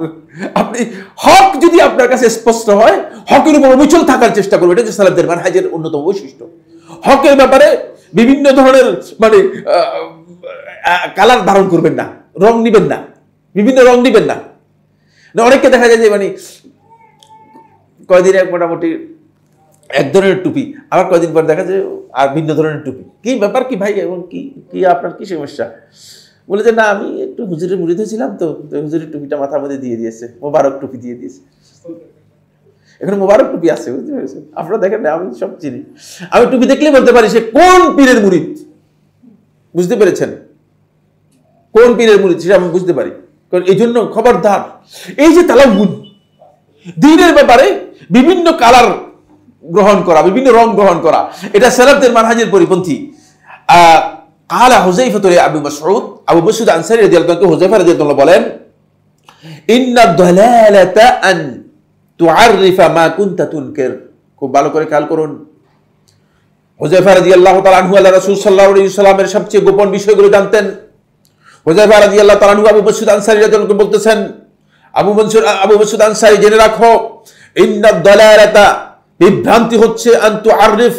আপনি হক যদি আপনার কাছে স্পষ্ট হয়, হকের উপর অবিচল থাকার চেষ্টা করবেন। এটা যে সালাফদের মানহাজের অন্যতম বৈশিষ্ট্য। হকের ব্যাপারে বিভিন্ন ধরনের মানে কালার ধারণ করবেন না, রং নিবেন না, বিভিন্ন রং নিবেন না। অনেককে দেখা যায় যে মানে কয়দিন মোটামুটি এক ধরনের টুপি, আবার কয়দিন পর দেখা যায় আর ভিন্ন ধরনের টুপি। কি ব্যাপার কি ভাই, এবং কি আপনার কি সমস্যা? বলে যে না আমি একটু হুজুরের মুরিদ ছিলাম তো হুজুরের টুপিটা মাথার মধ্যে দিয়ে দিয়েছে, মোবারক টুপি দিয়ে দিয়েছে। এখানে মোবারক টুপি আছে, বুঝতে পেরেছেন? আপনারা দেখেন না, আমি সব চিনি। আমি টুপি দেখলেই বলতে পারি সে কোন পীরের মুরিদ। বুঝতে পেরেছেন? কোন পীরের মুরিদ সেটা আমি বুঝতে পারি। কারণ এই জন্য খবরদার, এই যে তালাবুন দ্বীনের ব্যাপারে বিভিন্ন কালার গ্রহণ করা, বিভিন্ন রং গ্রহণ করা, এটা সালাফদের মানহাজের পরিপন্থী। কালা হুযায়ফা আবু মাসউদ, আবু মাসউদ আনসারী রাদিয়াল্লাহু আনহু, হুযায়ফা রাদিয়াল্লাহু আনহু বলেন, ইন্না দালালাতা আন তুআররিফা মা কুনতা তুনকির। খুব ভালো করে খেয়াল করুন, হুযায়ফা রাদিয়াল্লাহু তাআলা আনহু আল্লাহর রাসূল সাল্লাল্লাহু আলাইহি ওয়াসাল্লামের সবচেয়ে গোপন বিষয়গুলো জানতেন। হুযায়ফা রাদিয়াল্লাহু তাআলা আনহু আবু মাসউদ আনসারী রাদিয়াল্লাহু আনহু বলতেছেন, আবু মাসউদ আনসারী জেনে রাখো, ইন্না দালালাতা, বিভ্রান্তি হচ্ছে, আন তুআররিফ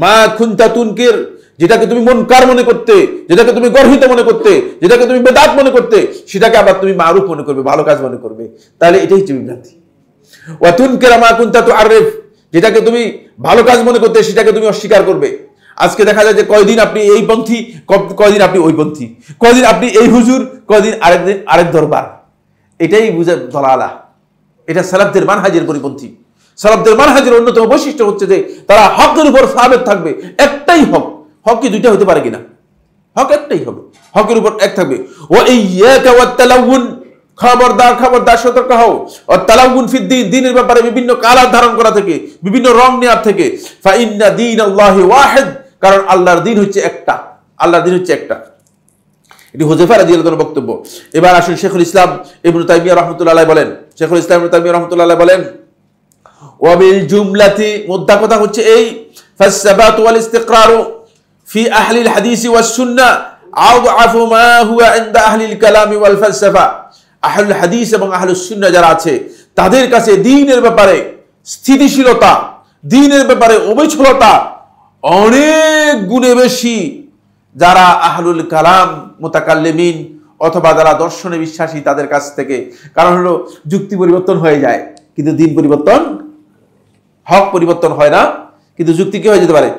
মা কুনতা তুনকির, যেটাকে তুমি মুনকার মনে করতে, যেটাকে তুমি গর্হিত মনে করতে, যেটাকে তুমি বেদাত মনে করতে, সেটাকে আবার তুমি মারুফ মনে করবে, ভালো কাজ মনে করবে। তাহলে এটাই হচ্ছে বিভ্রান্তি। ওয়া তুনকিরা মা কুনতা তুআররিফ, যেটাকে তুমি ভালো কাজ মনে করতে, সেটাকে তুমি অস্বীকার করবে। আজকে দেখা যায় যে কয়দিন আপনি এই পন্থী, কয়দিন আপনি ওই পন্থী, কয়দিন আপনি এই হুজুর, কয়দিন আরেক দরবার। এটাই বুঝে দলালা। এটা সালাফদের মানহাজের পরিপন্থী। সালাফদের মানহাজের অন্যতম বৈশিষ্ট্য হচ্ছে যে তারা হকের উপর সাবেত থাকবে। একটাই হক, হক কি দুইটা হতে পারে কিনা? হক একটাই হবে, হকের উপর এক থাকবে। ওয়া ইয়্যাকা ওয়াত তালাউন, খবরদার খবরদার, সতর্ক হও। ওয়াত তালাউন ফিদ দ্বীন, দ্বীনের ব্যাপারে বিভিন্ন কালার ধারণ করা থেকে, বিভিন্ন রং নেওয়ার থেকে। ফা ইন্না দীনাল্লাহি ওয়াহিদ, কারণ আল্লাহর দ্বীন হচ্ছে একটা, আল্লাহর দ্বীন হচ্ছে একটা। এটি হুযায়ফা রাদিয়াল্লাহু আনহুর বক্তব্য। এবার আসুন শেখুল ইসলাম ইবনে তাইমিয়া রাহমাতুল্লাহি আলাইহি বলেন, শেখুল ইসলাম ইবনে তাইমিয়া রাহমাতুল্লাহি আলাইহি বলেন, ওয়া বিল জুমলাতি, মুদ্দা কথা হচ্ছে এই, ফাসসাবাত ওয়াল ইস্তিকরারু ফি আহলিল হাদিস ওয়াস সুন্নাহ আযআফু মা হুয়া ইনদা আহলিল কালাম ওয়াল ফালসাফা। আহলুল হাদিস এবং আহলুস সুন্নাহ যারা আছে, তাদের কাছে দ্বীনের ব্যাপারে স্থিতিশীলতা, দ্বীনের ব্যাপারে অবিচলতা অনেক গুণে বেশি যারা আহলুল কালাম, মুতাকাল্লিমিন অথবা যারা দর্শনে বিশ্বাসী তাদের কাছ থেকে। কারণ হলো যুক্তি পরিবর্তন হয়ে যায়, কিন্তু দ্বীন পরিবর্তন, হক পরিবর্তন হয় না, কিন্তু যুক্তি কি হয়ে যেতে পারে।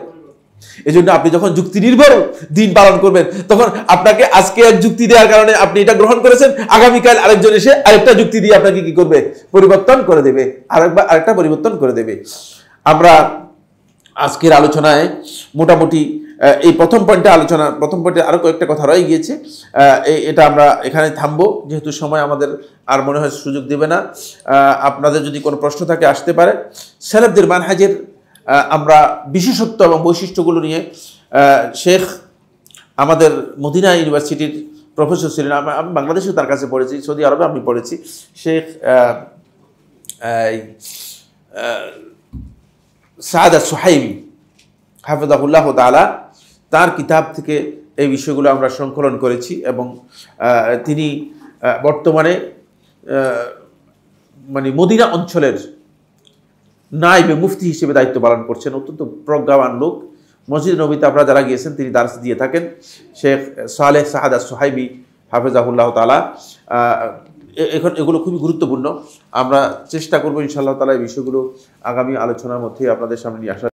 এই জন্য আপনি যখন যুক্তি নির্ভর দিন পালন করবেন, তখন আপনাকে আজকে এক যুক্তি দেওয়ার কারণে আপনি এটা গ্রহণ করেছেন, আগামীকাল আরেকজন এসে আরেকটা যুক্তি দিয়ে আপনাকে কি করবে, পরিবর্তন করে দেবে, আরেকটা পরিবর্তন করে দেবে। আমরা আজকের আলোচনায় মোটামুটি এই প্রথম পয়েন্টে আরো কয়েকটা কথা রয়ে গিয়েছে, এটা আমরা এখানে থামবো, যেহেতু সময় আমাদের আর মনে হয় সুযোগ দেবে না। আপনাদের যদি কোনো প্রশ্ন থাকে আসতে পারে। সালাফদের মানহাজের আমরা বিশেষত্ব এবং বৈশিষ্ট্যগুলো নিয়ে শেখ আমাদের মদিনা ইউনিভার্সিটির প্রফেসর ছিলেন, আমি বাংলাদেশেও তার কাছে পড়েছি, সৌদি আরবে আমি পড়েছি, শেখ সাদ আস-সুহাইমি হাফিজাহুল্লাহ তাআলা, তার কিতাব থেকে এই বিষয়গুলো আমরা সংকলন করেছি। এবং তিনি বর্তমানে মানে মদিনা অঞ্চলের নায়েবে মুফতি হিসেবে দায়িত্ব পালন করছেন। অত্যন্ত প্রজ্ঞাবান লোক। মসজিদ নবীতে আপনারা যারা গিয়েছেন তিনি দার্স দিয়ে থাকেন। শেখ সালেহ সাদ আস-সুহাইমি হাফিজাহুল্লাহ তাআলা। এখন এগুলো খুবই গুরুত্বপূর্ণ। আমরা চেষ্টা করবো ইনশাআল্লাহ তাআলা এই বিষয়গুলো আগামী আলোচনার মধ্যে আপনাদের সামনে নিয়ে আসার।